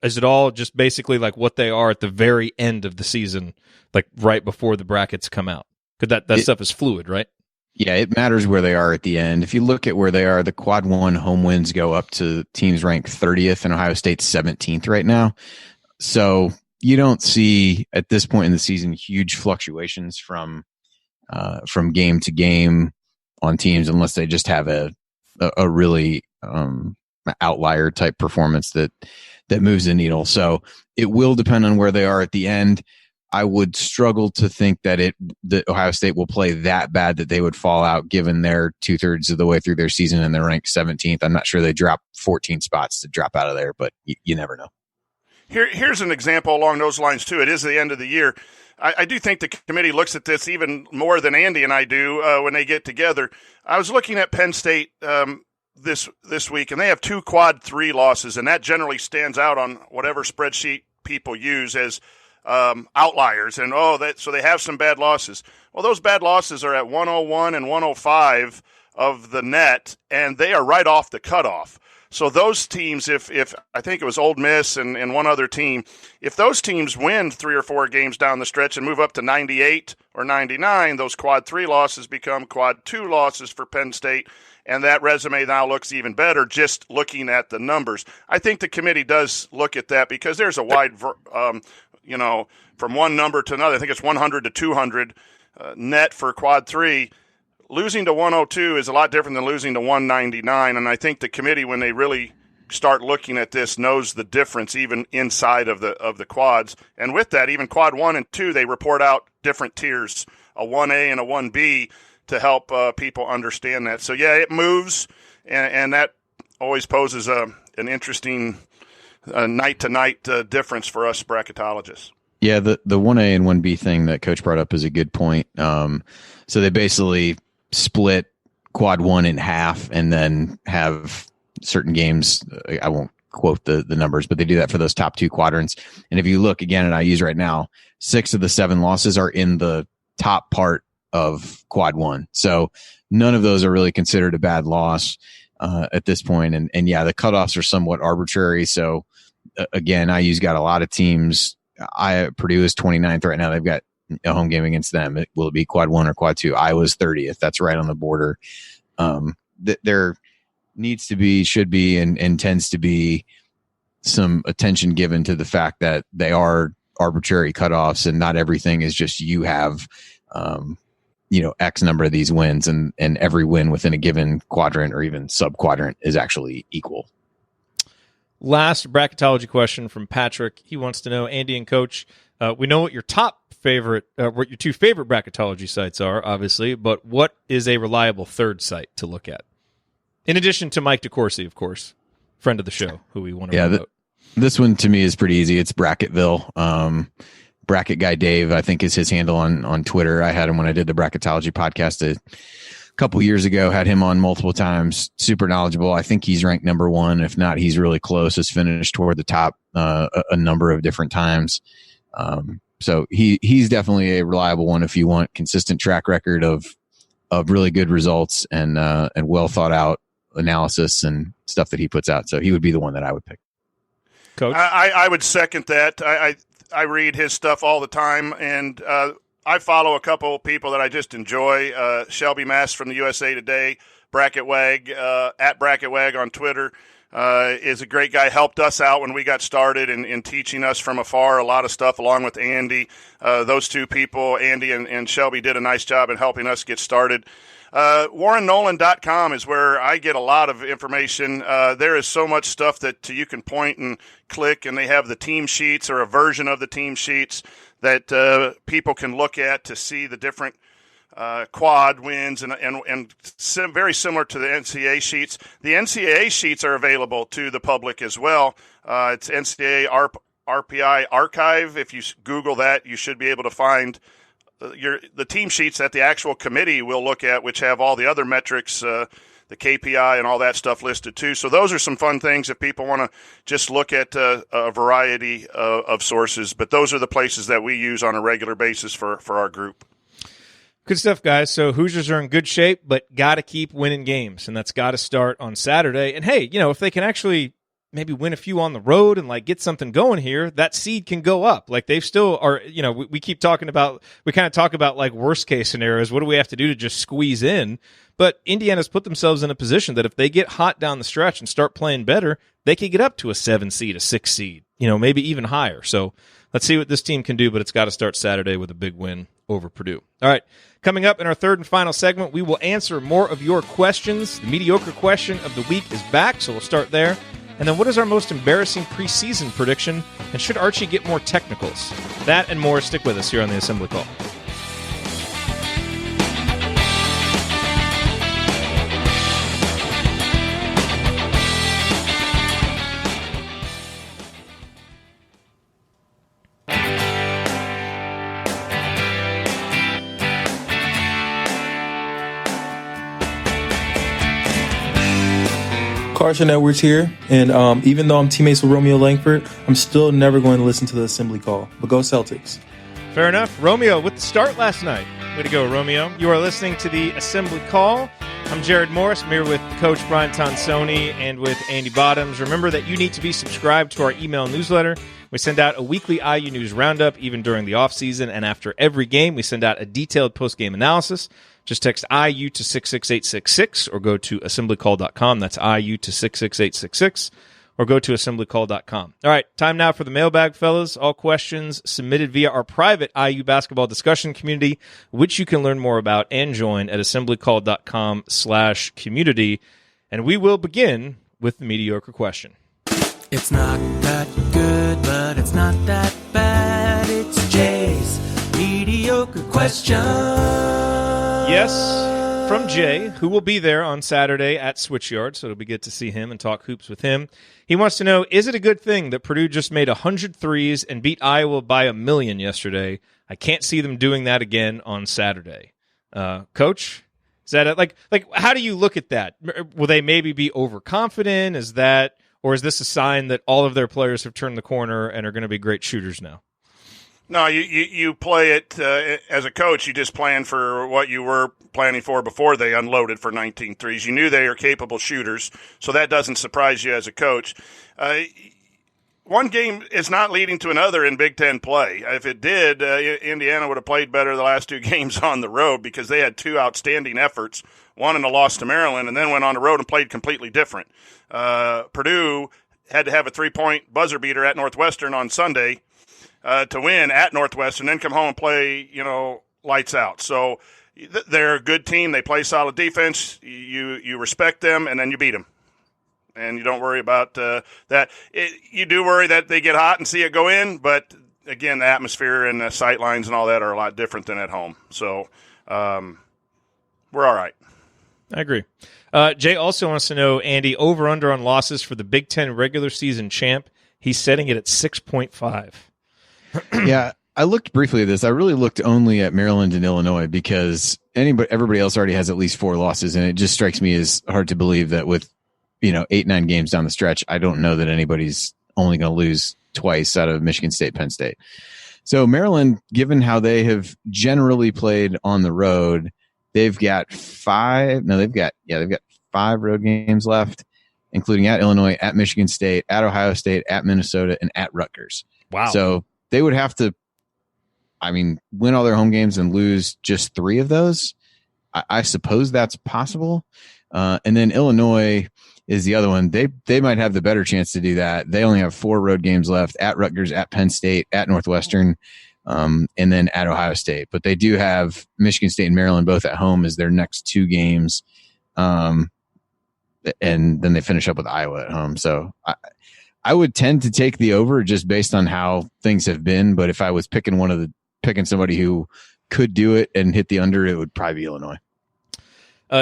it all just basically like what they are at the very end of the season, like right before the brackets come out? Because that stuff is fluid, right? Yeah, it matters where they are at the end. If you look at where they are, the quad 1 home wins go up to teams ranked 30th, and Ohio State's 17th right now. So you don't see at this point in the season huge fluctuations from game to game on teams, unless they just have a really outlier type performance that moves the needle. So it will depend on where they are at the end. I would struggle to think that Ohio State will play that bad that they would fall out, given they're 2/3 of the way through their season and they're ranked 17th. I'm not sure they drop 14 spots to drop out of there, but you never know. Here's an example along those lines too. It is the end of the year. I do think the committee looks at this even more than Andy and I do when they get together. I was looking at Penn State this week, and they have 2 quad 3 losses, and that generally stands out on whatever spreadsheet people use as outliers, and so they have some bad losses. Well, those bad losses are at 101 and 105 of the net, and they are right off the cutoff. So those teams, if I think it was Ole Miss and one other team, if those teams win 3 or 4 games down the stretch and move up to 98 or 99, those quad 3 losses become quad 2 losses for Penn State, and that resume now looks even better just looking at the numbers. I think the committee does look at that because there's a wide, from one number to another. I think it's 100 to 200 net for quad 3. Losing to 102 is a lot different than losing to 199, and I think the committee, when they really start looking at this, knows the difference even inside of the quads. And with that, even quad 1 and 2, they report out different tiers, a 1A and a 1B, to help people understand that. So, yeah, it moves, and that always poses an interesting night-to-night difference for us bracketologists. Yeah, the 1A and 1B thing that Coach brought up is a good point. So they basically split quad 1 in half and then have certain games. I won't quote the numbers, but they do that for those top 2 quadrants. And if you look again at IU's right now, 6 of the 7 losses are in the top part of quad 1. So none of those are really considered a bad loss at this point. And yeah, the cutoffs are somewhat arbitrary. So again, IU's got a lot of teams. Purdue is 29th right now. They've got a home game against them. Will it be quad 1 or quad 2? Iowa's 30th. That's right on the border. There needs to be, should be, and tends to be some attention given to the fact that they are arbitrary cutoffs, and not everything is just you have X number of these wins, and every win within a given quadrant or even sub quadrant is actually equal. Last bracketology question from Patrick. He wants to know, Andy and Coach, we know what your what your 2 favorite bracketology sites are, obviously, but what is a reliable third site to look at? In addition to Mike DeCourcy, of course, friend of the show, who we want to promote. This one to me is pretty easy. It's Bracketville. Bracket Guy Dave, I think, is his handle on Twitter. I had him when I did the Bracketology podcast a couple years ago, had him on multiple times. Super knowledgeable. I think he's ranked number 1. If not, he's really close. Has finished toward the top a number of different times. So he's definitely a reliable one if you want consistent track record of really good results and well thought out analysis and stuff that he puts out. So he would be the one that I would pick. Coach? I would second that. I read his stuff all the time, and I follow a couple people that I just enjoy. Shelby Mass from the USA Today, Bracketwag, at Bracketwag on Twitter, is a great guy. Helped us out when we got started in teaching us from afar a lot of stuff, along with Andy. Those 2 people, Andy and Shelby, did a nice job in helping us get started. WarrenNolan.com is where I get a lot of information. There is so much stuff that you can point and click, and they have the team sheets or a version of the team sheets that people can look at to see the different quad wins and very similar to the NCAA sheets. The NCAA sheets are available to the public as well. It's NCAA RPI Archive. If you Google that, you should be able to find the team sheets that the actual committee will look at, which have all the other metrics, the KPI and all that stuff listed too. So those are some fun things if people want to just look at a variety of sources. But those are the places that we use on a regular basis for our group. Good stuff, guys. So Hoosiers are in good shape, but got to keep winning games, and that's got to start on Saturday. And hey, if they can actually maybe win a few on the road and get something going here, that seed can go up. They still are, we keep talking about, we kind of talk about worst case scenarios. What do we have to do to just squeeze in? But Indiana's put themselves in a position that if they get hot down the stretch and start playing better, they could get up to a 7 seed, a 6 seed, maybe even higher. So let's see what this team can do, but it's got to start Saturday with a big win over Purdue. All right, coming up in our 3rd and final segment, we will answer more of your questions. The mediocre question of the week is back, so we'll start there. And then what is our most embarrassing preseason prediction? And should Archie get more technicals? That and more. Stick with us here on the Assembly Call. Carson Edwards here, and even though I'm teammates with Romeo Langford, I'm still never going to listen to the Assembly Call. But go Celtics. Fair enough. Romeo with the start last night. Way to go, Romeo. You are listening to the Assembly Call. I'm Jerod Morris. I'm here with Coach Brian Tonsoni and with Andy Bottoms. Remember that you need to be subscribed to our email newsletter. We send out a weekly IU News Roundup even during the offseason, and after every game, we send out a detailed post-game analysis. Just text IU to 66866 or go to assemblycall.com. That's IU to 66866. Or go to assemblycall.com. All right, time now for the mailbag, fellas. All questions submitted via our private IU basketball discussion community, which you can learn more about and join at assemblycall.com/community. And we will begin with the mediocre question. It's not that good, but it's not that bad. It's Jay's mediocre question. Yes, from Jay, who will be there on Saturday at Switchyard, so it'll be good to see him and talk hoops with him. He wants to know, is it a good thing that Purdue just made 100 threes and beat Iowa by 1,000,000 yesterday? I can't see them doing that again on Saturday. Coach, is that like how do you look at that? Will they maybe be overconfident? Or is this a sign that all of their players have turned the corner and are going to be great shooters now? No, you play it as a coach. You just plan for what you were planning for before they unloaded for 19 threes. You knew they are capable shooters, so that doesn't surprise you as a coach. One game is not leading to another in Big Ten play. If it did, Indiana would have played better the last two games on the road because they had two outstanding efforts, one in a loss to Maryland, and then went on the road and played completely different. Purdue had to have a three-point buzzer beater at Northwestern on Sunday to win at Northwestern, then come home and play, lights out. So they're a good team. They play solid defense. You respect them, and then you beat them. And you don't worry about that. You do worry that they get hot and see it go in, but, again, the atmosphere and the sight lines and all that are a lot different than at home. So we're all right. I agree. Jay also wants to know, Andy, over-under on losses for the Big Ten regular season champ. He's setting it at 6.5. Yeah, I looked briefly at this. I really looked only at Maryland and Illinois because everybody else already has at least 4 losses, and it just strikes me as hard to believe that with 8-9 games down the stretch, I don't know that anybody's only going to lose twice out of Michigan State, Penn State. So Maryland, given how they have generally played on the road, they've got 5 road games left, including at Illinois, at Michigan State, at Ohio State, at Minnesota, and at Rutgers. Wow. So they would have to, win all their home games and lose just 3 of those. I suppose that's possible. And then Illinois is the other one. They might have the better chance to do that. They only have 4 road games left at Rutgers, at Penn State, at Northwestern, and then at Ohio State. But they do have Michigan State and Maryland both at home as their next 2 games. And then they finish up with Iowa at home. So I would tend to take the over just based on how things have been. But if I was picking somebody who could do it and hit the under, it would probably be Illinois.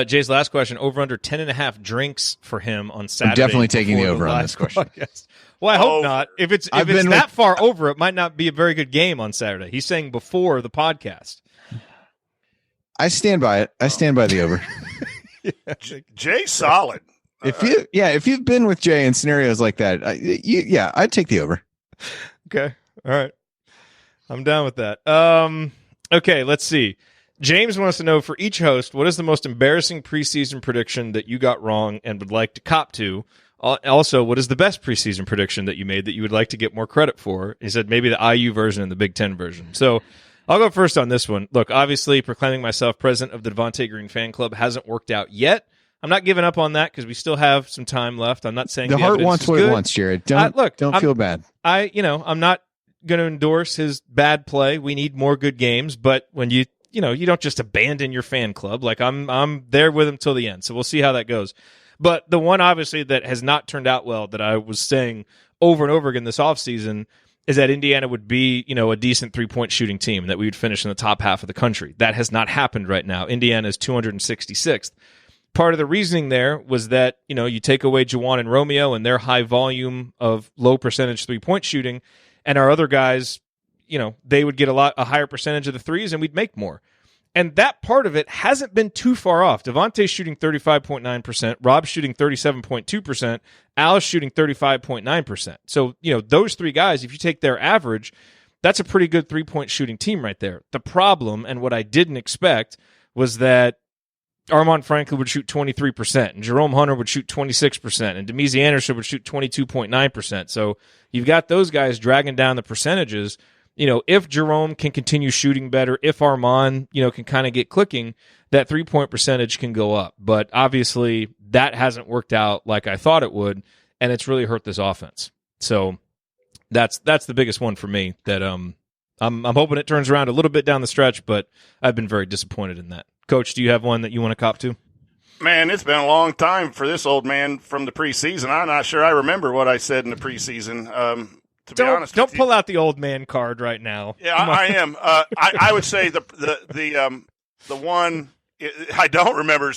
Jay's last question, over under 10.5 drinks for him on Saturday. I'm definitely taking the over on this question. Podcast. Well, I hope not. If it's that far over, it might not be a very good game on Saturday. He's saying before the podcast. I stand by it. I stand by the over. Jay's solid. If you've been with Jay in scenarios like that, I'd take the over. Okay. All right. I'm down with that. Okay, let's see. James wants to know, for each host, what is the most embarrassing preseason prediction that you got wrong and would like to cop to? Also, what is the best preseason prediction that you made that you would like to get more credit for? He said maybe the IU version and the Big Ten version. So I'll go first on this one. Look, obviously, proclaiming myself president of the Devontae Green fan club hasn't worked out yet. I'm not giving up on that because we still have some time left. I'm not saying the heart wants what it wants, Jerod. Don't feel bad. I'm not going to endorse his bad play. We need more good games, but when you don't just abandon your fan club. Like I'm there with him till the end. So we'll see how that goes. But the one obviously that has not turned out well that I was saying over and over again this offseason is that Indiana would be, a decent 3-point shooting team, that we would finish in the top half of the country. That has not happened right now. Indiana is 266th. Part of the reasoning there was that, you take away Juwan and Romeo and their high volume of low percentage 3-point shooting, and our other guys, they would get a higher percentage of the threes and we'd make more. And that part of it hasn't been too far off. Devontae's shooting 35.9%, Rob's shooting 37.2%, Al's shooting 35.9%. So, those 3 guys, if you take their average, that's a pretty good 3-point shooting team right there. The problem, and what I didn't expect, was that Armand Franklin would shoot 23%, and Jerome Hunter would shoot 26%, and Demezy Anderson would shoot 22.9%. So you've got those guys dragging down the percentages. If Jerome can continue shooting better, if Armand, can kind of get clicking, that 3-point percentage can go up. But obviously, that hasn't worked out like I thought it would, and it's really hurt this offense. So that's the biggest one for me. That I'm hoping it turns around a little bit down the stretch, but I've been very disappointed in that. Coach, do you have one that you want to cop to? Man, it's been a long time for this old man from the preseason. I'm not sure I remember what I said in the preseason. To be honest, don't pull out the old man card right now. Yeah, I am. I would say the one I don't remember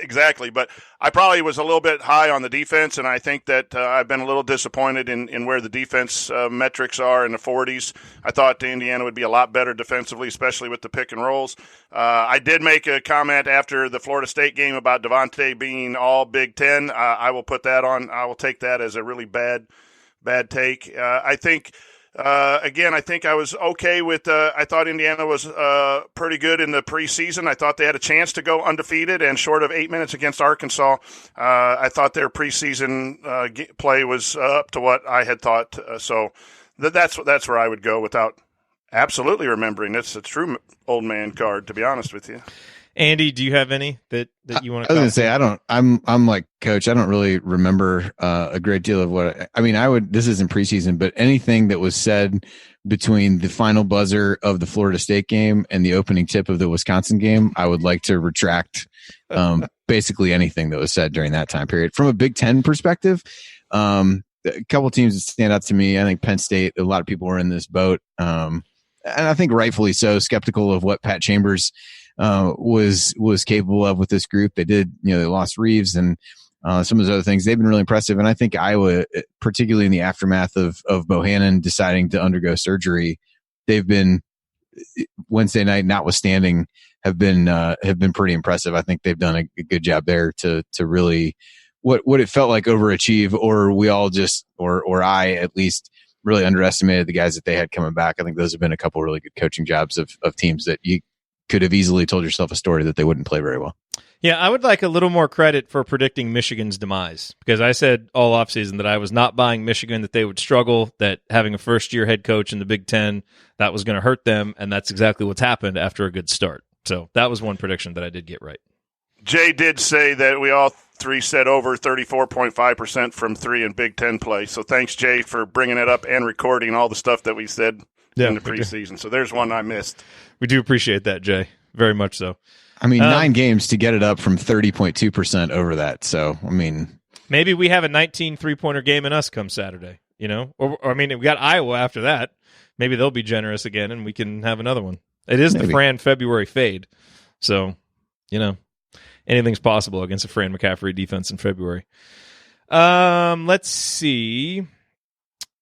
exactly, but I probably was a little bit high on the defense, and I think that I've been a little disappointed in where the defense metrics are in the 40s. I thought Indiana would be a lot better defensively, especially with the pick and rolls. I did make a comment after the Florida State game about Devontae being all Big Ten. I will put that on. I will take that as a really bad take. I think. Again, I think I was okay with I thought Indiana was pretty good in the preseason. I thought they had a chance to go undefeated, and short of 8 minutes against Arkansas, I thought their preseason play was up to what I had thought. So that's where I would go without absolutely remembering. It's a true old man card, to be honest with you. Andy, do you have any that you want to? I was going to say I'm like Coach. I don't really remember a great deal of what I would. This isn't preseason, but anything that was said between the final buzzer of the Florida State game and the opening tip of the Wisconsin game, I would like to retract basically anything that was said during that time period. From a Big Ten perspective, a couple teams that stand out to me. I think Penn State. A lot of people were in this boat, and I think rightfully so, skeptical of what Pat Chambers was capable of with this group. They did, they lost Reeves and some of those other things. They've been really impressive. And I think Iowa, particularly in the aftermath of Bohannon deciding to undergo surgery, they've been, Wednesday night notwithstanding, have been pretty impressive. I think they've done a good job there to really what it felt like overachieve, or we all just, or I at least really underestimated the guys that they had coming back. I think those have been a couple really good coaching jobs of teams that you could have easily told yourself a story that they wouldn't play very well. Yeah, I would like a little more credit for predicting Michigan's demise, because I said all offseason that I was not buying Michigan, that they would struggle, that having a first-year head coach in the Big Ten, that was going to hurt them, and that's exactly what's happened after a good start. So that was one prediction that I did get right. Jay did say that we all three said over 34.5% from three in Big Ten play. So thanks, Jay, for bringing it up and recording all the stuff that we said in the preseason. So there's one I missed. We do appreciate that, Jay. Very much so. 9 games to get it up from 30.2% over that. So, maybe we have a 19 3-pointer game in us come Saturday, Or we got Iowa after that. Maybe they'll be generous again and we can have another one. It is the Fran February fade. So, anything's possible against a Fran McCaffrey defense in February. Let's see.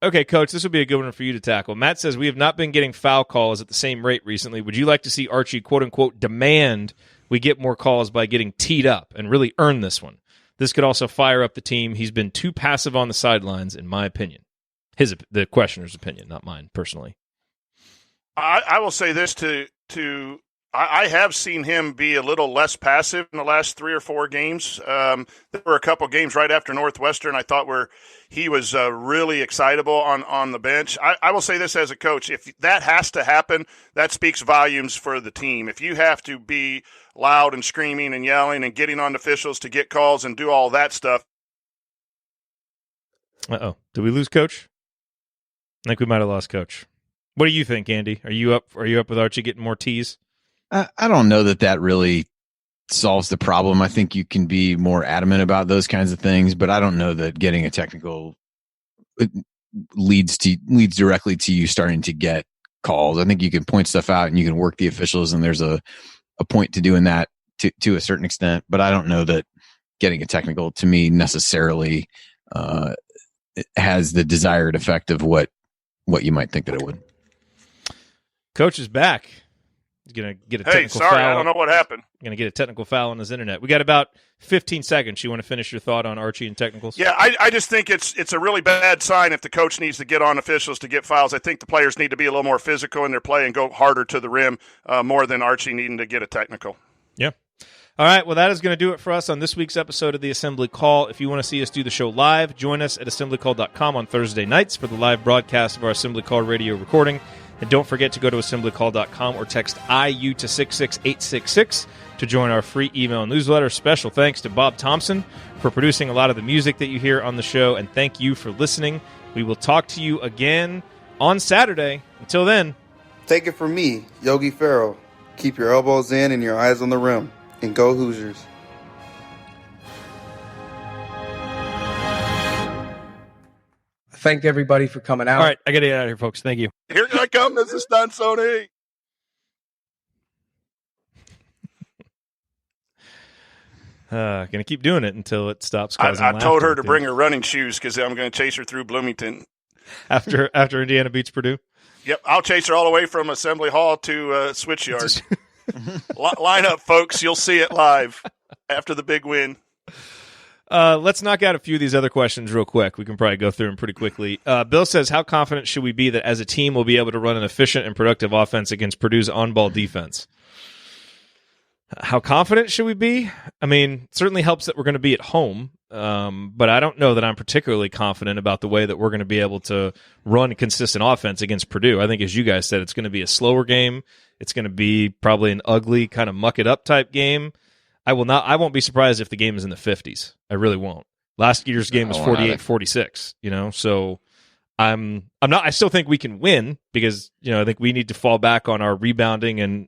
Okay, Coach, this will be a good one for you to tackle. Matt says, we have not been getting foul calls at the same rate recently. Would you like to see Archie, quote-unquote, demand we get more calls by getting teed up and really earn this one? This could also fire up the team. He's been too passive on the sidelines, in my opinion. The questioner's opinion, not mine, personally. I will say this I have seen him be a little less passive in the last 3 or 4 games. There were a couple games right after Northwestern I thought where he was really excitable on the bench. I will say this as a coach. If that has to happen, that speaks volumes for the team. If you have to be loud and screaming and yelling and getting on officials to get calls and do all that stuff. Uh-oh. Did we lose Coach? I think we might have lost Coach. What do you think, Andy? Are you up with Archie getting more tees? I don't know that really solves the problem. I think you can be more adamant about those kinds of things, but I don't know that getting a technical leads directly to you starting to get calls. I think you can point stuff out and you can work the officials, and there's a point to doing that to a certain extent, but I don't know that getting a technical to me necessarily has the desired effect of what you might think that it would. Coach is back. He's going to get a Hey, technical sorry, foul. I don't know what happened. Going to get a technical foul on his internet. We got about 15 seconds. You want to finish your thought on Archie and technicals? Yeah, I just think it's a really bad sign if the coach needs to get on officials to get fouls. I think the players need to be a little more physical in their play and go harder to the rim more than Archie needing to get a technical. Yeah. All right, well, that is going to do it for us on this week's episode of the Assembly Call. If you want to see us do the show live, join us at assemblycall.com on Thursday nights for the live broadcast of our Assembly Call radio recording. And don't forget to go to assemblycall.com or text IU to 66866 to join our free email newsletter. Special thanks to Bob Thompson for producing a lot of the music that you hear on the show, and thank you for listening. We will talk to you again on Saturday. Until then, take it from me, Yogi Ferrell. Keep your elbows in and your eyes on the rim. And go Hoosiers. Thank everybody for coming out. All right, I got to get out of here, folks. Thank you. Here I come. This is Stunt Sony. going to keep doing it until it stops I causing told her laughter. to bring her running shoes because I'm going to chase her through Bloomington. After Indiana beats Purdue? Yep, I'll chase her all the way from Assembly Hall to Switch Yard. Line up, folks. You'll see it live after the big win. Let's knock out a few of these other questions real quick. We can probably go through them pretty quickly. Bill says, how confident should we be that as a team we'll be able to run an efficient and productive offense against Purdue's on-ball defense? How confident should we be? I mean, it certainly helps that we're going to be at home, but I don't know that I'm particularly confident about the way that we're going to be able to run consistent offense against Purdue. I think, as you guys said, it's going to be a slower game. It's going to be probably an ugly kind of muck-it-up type game. I won't be surprised if the game is in the 50s. I really won't. Last year's game was 48-46, so I still think we can win because, I think we need to fall back on our rebounding and,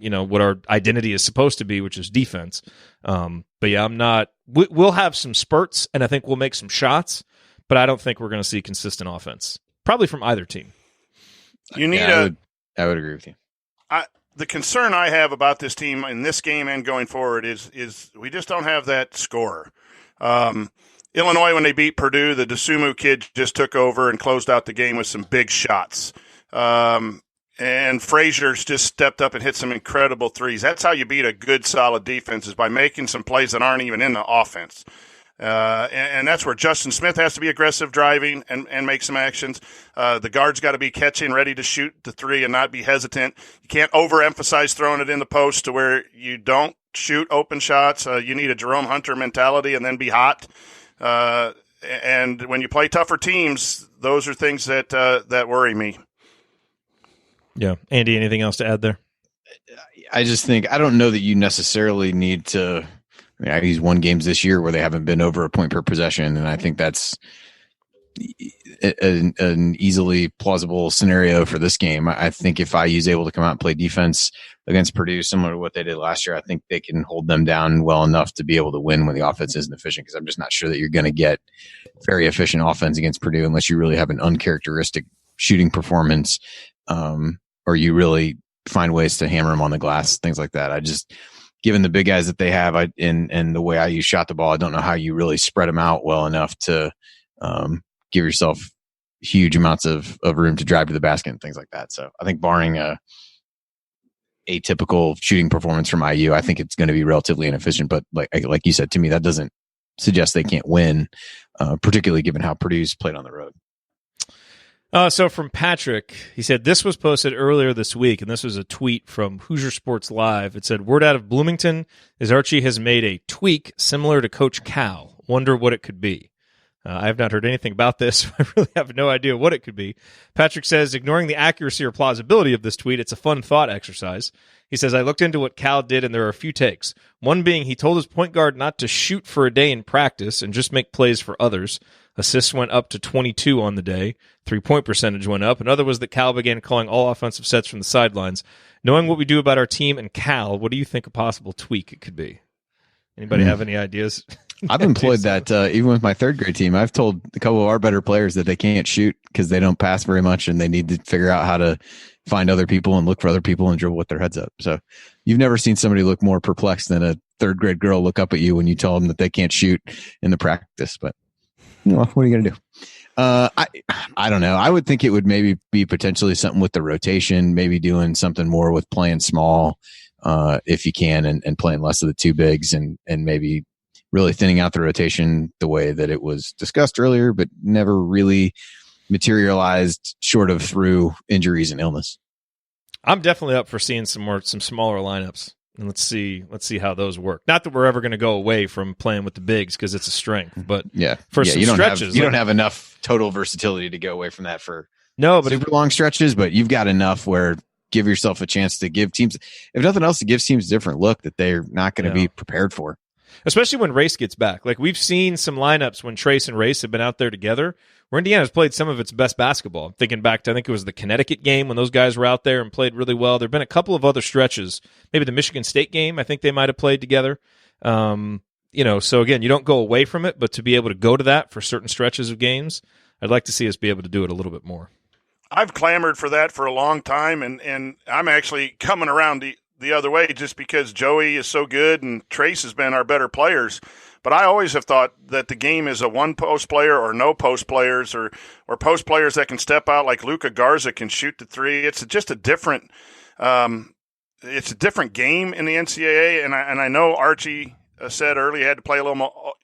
what our identity is supposed to be, which is defense. But yeah, we'll have some spurts and I think we'll make some shots, but I don't think we're going to see consistent offense, probably from either team. I would agree with you. The concern I have about this team in this game and going forward is we just don't have that scorer. Illinois, when they beat Purdue, the DeSumo kid just took over and closed out the game with some big shots. And Frazier's just stepped up and hit some incredible threes. That's how you beat a good, solid defense, is by making some plays that aren't even in the offense. And that's where Justin Smith has to be aggressive driving and make some actions. The guard's got to be catching, ready to shoot the three and not be hesitant. You can't overemphasize throwing it in the post to where you don't shoot open shots. You need a Jerome Hunter mentality and then be hot. And when you play tougher teams, those are things that worry me. Yeah. Andy, anything else to add there? I just think, I don't know that you necessarily need to. He's won games this year where they haven't been over a point per possession, and I think that's an easily plausible scenario for this game. I think if IU is able to come out and play defense against Purdue, similar to what they did last year, I think they can hold them down well enough to be able to win when the offense isn't efficient, because I'm just not sure that you're going to get very efficient offense against Purdue unless you really have an uncharacteristic shooting performance, or you really find ways to hammer them on the glass, things like that. Given the big guys that they have and the way IU shot the ball, I don't know how you really spread them out well enough to give yourself huge amounts of room to drive to the basket and things like that. So I think barring a atypical shooting performance from IU, I think it's going to be relatively inefficient. But like you said, to me, that doesn't suggest they can't win, particularly given how Purdue's played on the road. So from Patrick, he said, this was posted earlier this week, and this was a tweet from Hoosier Sports Live. It said, word out of Bloomington is Archie has made a tweak similar to Coach Cal. Wonder what it could be. I have not heard anything about this. I really have no idea what it could be. Patrick says, ignoring the accuracy or plausibility of this tweet, it's a fun thought exercise. He says, I looked into what Cal did, and there are a few takes. One being he told his point guard not to shoot for a day in practice and just make plays for others. Assists went up to 22 on the day. 3-point percentage went up. Another was that Cal began calling all offensive sets from the sidelines. Knowing what we do about our team and Cal, what do you think a possible tweak it could be? Anybody have any ideas? I've employed that even with my third grade team. I've told a couple of our better players that they can't shoot because they don't pass very much and they need to figure out how to find other people and look for other people and dribble with their heads up. So you've never seen somebody look more perplexed than a third grade girl look up at you when you tell them that they can't shoot in the practice. But what are you going to do? I don't know. I would think it would maybe be potentially something with the rotation, maybe doing something more with playing small, if you can, and playing less of the two bigs, and maybe really thinning out the rotation the way that it was discussed earlier, but never really materialized short of through injuries and illness. I'm definitely up for seeing some smaller lineups. And let's see how those work. Not that we're ever going to go away from playing with the bigs because it's a strength, but for some stretches, you don't have enough total versatility to go away from that for but super long stretches. But you've got enough where give yourself a chance to give teams, if nothing else, to give teams a different look that they're not going to be prepared for. Especially when Race gets back. Like we've seen some lineups when Trace and Race have been out there together, where Indiana's played some of its best basketball. I'm thinking back to, I think it was the Connecticut game when those guys were out there and played really well. There have been a couple of other stretches, maybe the Michigan State game, I think they might have played together. So again, you don't go away from it, but to be able to go to that for certain stretches of games, I'd like to see us be able to do it a little bit more. I've clamored for that for a long time, and I'm actually coming around the other way just because Joey is so good and Trace has been our better players. But I always have thought that the game is a one-post player or no post players or post players that can step out like Luka Garza can shoot the three. It's just a different it's a different game in the NCAA. And I know Archie said earlier he had to play a little more,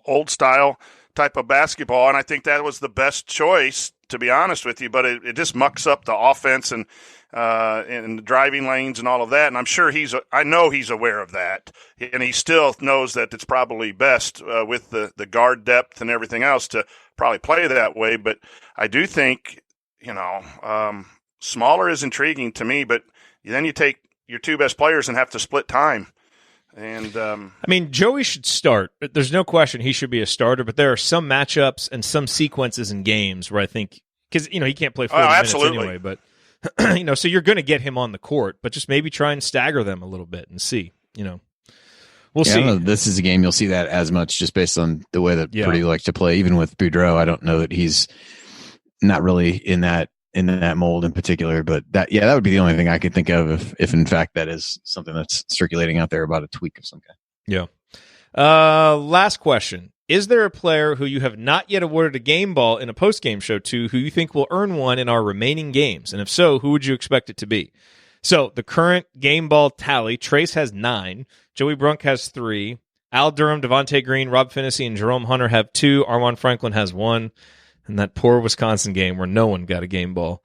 old style type of basketball. And I think that was the best choice, to be honest with you. But it just mucks up the offense and the driving lanes and all of that. And I'm sure I know he's aware of that. And he still knows that it's probably best with the guard depth and everything else to probably play that way. But I do think, smaller is intriguing to me, but then you take your two best players and have to split time. And Joey should start. There's no question he should be a starter, but there are some matchups and some sequences in games where I think, because, he can't play 40 minutes anyway, but so you're going to get him on the court, but just maybe try and stagger them a little bit and see, we'll see. I don't know, this is a game you'll see that as much just based on the way that Purdue like to play. Even with Boudreaux, I don't know that he's not really in that mold in particular, but that would be the only thing I could think of if in fact that is something that's circulating out there about a tweak of some kind. Yeah. Last question. Is there a player who you have not yet awarded a game ball in a post-game show to who you think will earn one in our remaining games? And if so, who would you expect it to be? So the current game ball tally, Trace has 9, Joey Brunk has 3, Al Durham, Devontae Green, Rob Finney, and Jerome Hunter have 2, Arjuan Franklin has 1, and that poor Wisconsin game where no one got a game ball.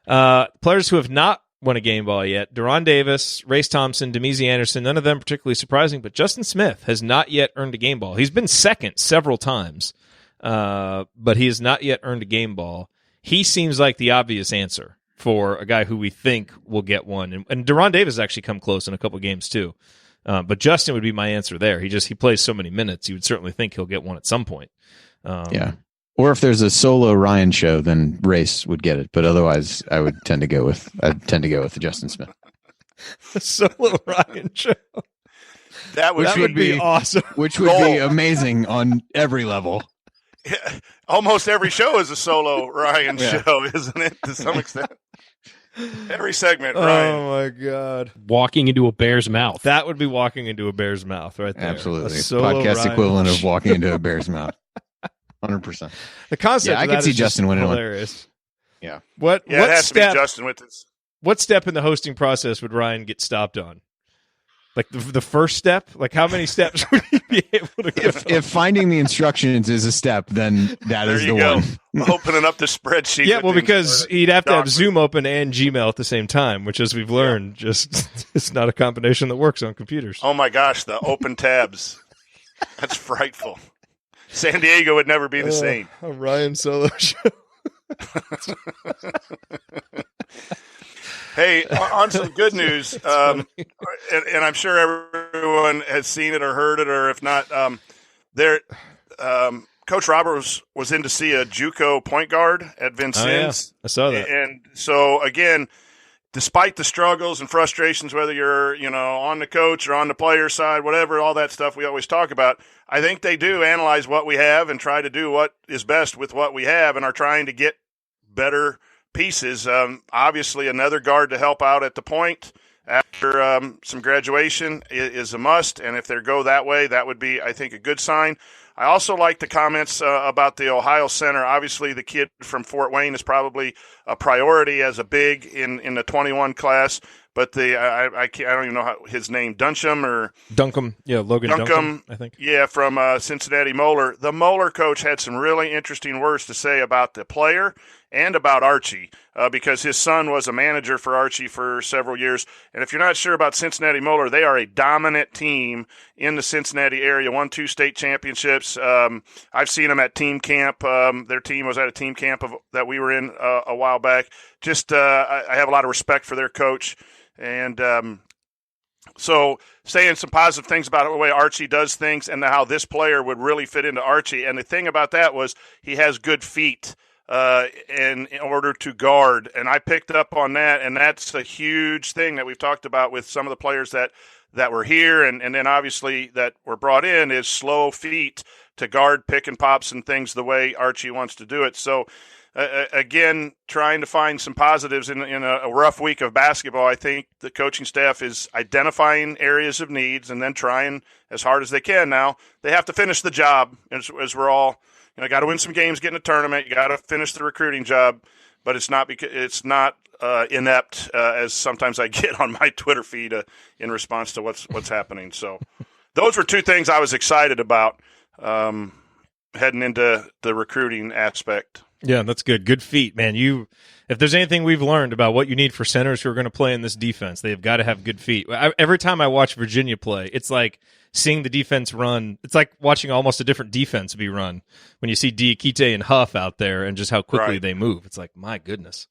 Players who have not won a game ball yet, Deron Davis, Race Thompson, Demezy Anderson, none of them particularly surprising, but Justin Smith has not yet earned a game ball. He's been second several times, but he has not yet earned a game ball. He seems like the obvious answer for a guy who we think will get one. And Deron Davis has actually come close in a couple games too. But Justin would be my answer there. He plays so many minutes, you would certainly think he'll get one at some point. Or if there's a solo Ryan show, then Race would get it. But otherwise, I would tend to go with Justin Smith. A solo Ryan show. That would be awesome. Which would be amazing on every level. Yeah, almost every show is a solo Ryan show, isn't it? To some extent. Every segment, Ryan. Oh my God! Walking into a bear's mouth. That would be walking into a bear's mouth, right there. Absolutely, podcast Ryan equivalent of walking into a bear's mouth. 100%. The concept. I could see Justin winning hilarious. One. Yeah. What it has step? To be Justin with this. What step in the hosting process would Ryan get stopped on? Like the first step? Like how many steps would he be able to go? If finding the instructions is a step, then that is the one. Opening up the spreadsheet. Yeah, well, because he'd have to have Zoom open and Gmail at the same time, which, as we've learned, just it's not a combination that works on computers. Oh my gosh, the open tabs. That's frightful. San Diego would never be the same. A Ryan Solo show. Hey, on some good news, and I'm sure everyone has seen it or heard it, or if not, Coach Roberts was in to see a JUCO point guard at Vincennes. I saw that. And so, again, despite the struggles and frustrations, whether you're, on the coach or on the player side, whatever, all that stuff we always talk about, I think they do analyze what we have and try to do what is best with what we have and are trying to get better pieces. Obviously, another guard to help out at the point after some graduation is a must. And if they go that way, that would be, I think, a good sign. I also like the comments about the Ohio center. Obviously, the kid from Fort Wayne is probably a priority as a big in the 21 class. But I don't even know his name, Duncombe, yeah, Logan Duncombe, I think. Yeah, from Cincinnati Moeller. The Moeller coach had some really interesting words to say about the player and about Archie, because his son was a manager for Archie for several years. And if you're not sure about Cincinnati Moeller, they are a dominant team in the Cincinnati area, won 2 state championships. I've seen them at team camp. Their team was at a team camp that we were in a while back. Just I have a lot of respect for their coach. And so saying some positive things about the way Archie does things and how this player would really fit into Archie. And the thing about that was he has good feet in order to guard. And I picked up on that, and that's a huge thing that we've talked about with some of the players that were here and then obviously that were brought in is slow feet to guard pick and pops and things the way Archie wants to do it. So again, trying to find some positives in a rough week of basketball. I think the coaching staff is identifying areas of needs and then trying as hard as they can. Now they have to finish the job, as we're all, got to win some games, get in a tournament. You got to finish the recruiting job, but it's not inept as sometimes I get on my Twitter feed in response to what's happening. So those were 2 things I was excited about heading into the recruiting aspect. Yeah, that's good. Good feet, man. If there's anything we've learned about what you need for centers who are going to play in this defense, they've got to have good feet. Every time I watch Virginia play, it's like seeing the defense run. It's like watching almost a different defense be run when you see Diakite and Huff out there and just how quickly they move. It's like, my goodness.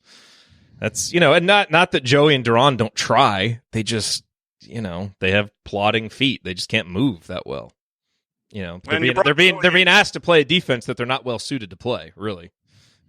That's, and not that Joey and Duran don't try. They just, they have plodding feet. They just can't move that well. They're being asked to play a defense that they're not well suited to play, really.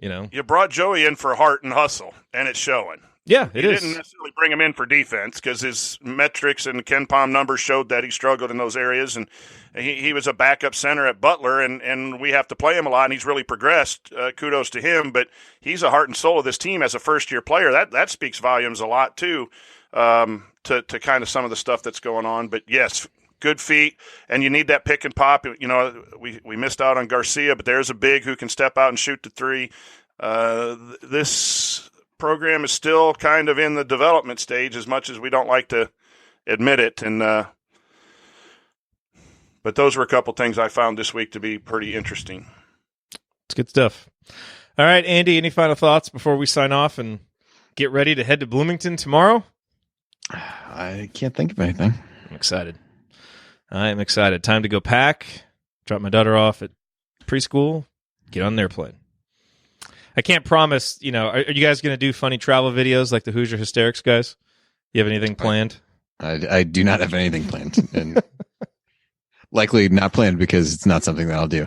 You brought Joey in for heart and hustle, and it's showing. Yeah, it is. You didn't necessarily bring him in for defense because his metrics and Ken Palm numbers showed that he struggled in those areas, and he was a backup center at Butler, and we have to play him a lot, and he's really progressed. Kudos to him, but he's a heart and soul of this team as a first-year player. That speaks volumes a lot, too, to kind of some of the stuff that's going on. But, yes, good feet, and you need that pick and pop. We missed out on Garcia, but there's a big who can step out and shoot the 3. This program is still kind of in the development stage, as much as we don't like to admit it. And but those were a couple things I found this week to be pretty interesting. It's good stuff. All right, Andy, any final thoughts before we sign off and get ready to head to Bloomington tomorrow? I can't think of anything. I'm excited. I am excited. Time to go pack, drop my daughter off at preschool, get on an airplane. I can't promise, are you guys going to do funny travel videos like the Hoosier Hysterics guys? You have anything planned? I do not have anything planned. And likely not planned because it's not something that I'll do.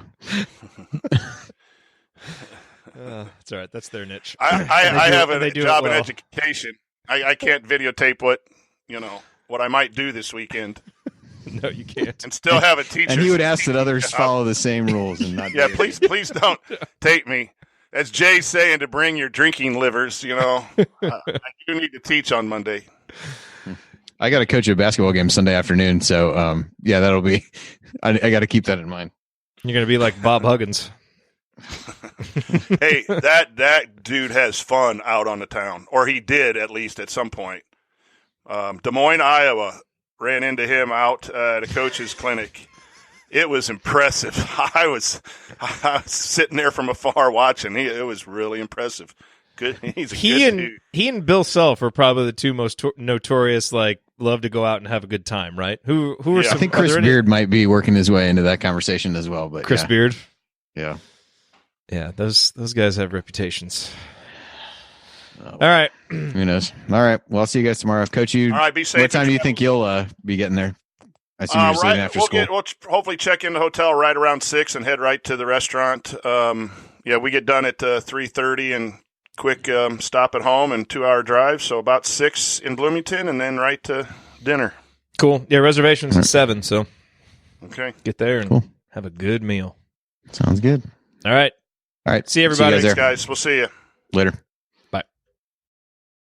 It's all right. That's their niche. I have a job in education. I can't videotape what I might do this weekend. No, you can't. And still have a teacher. And he would ask that others follow the same rules and not. Yeah, please don't tape me. As Jay's saying, to bring your drinking livers. I do need to teach on Monday. I got to coach a basketball game Sunday afternoon, so that'll be. I got to keep that in mind. You're going to be like Bob Huggins. Hey, that dude has fun out on the town, or he did at least at some point. Des Moines, Iowa. Ran into him out at a coach's clinic. It was impressive. I was sitting there from afar watching. It was really impressive. Good. He's a good dude. He and Bill Self are probably the 2 most notorious, love to go out and have a good time, right? Who are some? I think Chris Beard might be working his way into that conversation as well. But Chris Beard, yeah, those guys have reputations. All right. Who knows? All right. Well, I'll see you guys tomorrow. Coach, all right, be safe. What time do you think you'll be getting there? I assume you're leaving after school. We'll hopefully check in the hotel right around 6 and head right to the restaurant. We get done at 3:30 and quick stop at home and 2-hour drive. So about 6 in Bloomington and then right to dinner. Cool. Yeah, reservations at 7. So get there and have a good meal. Sounds good. All right. All right. See everybody. See you guys. We'll see you later.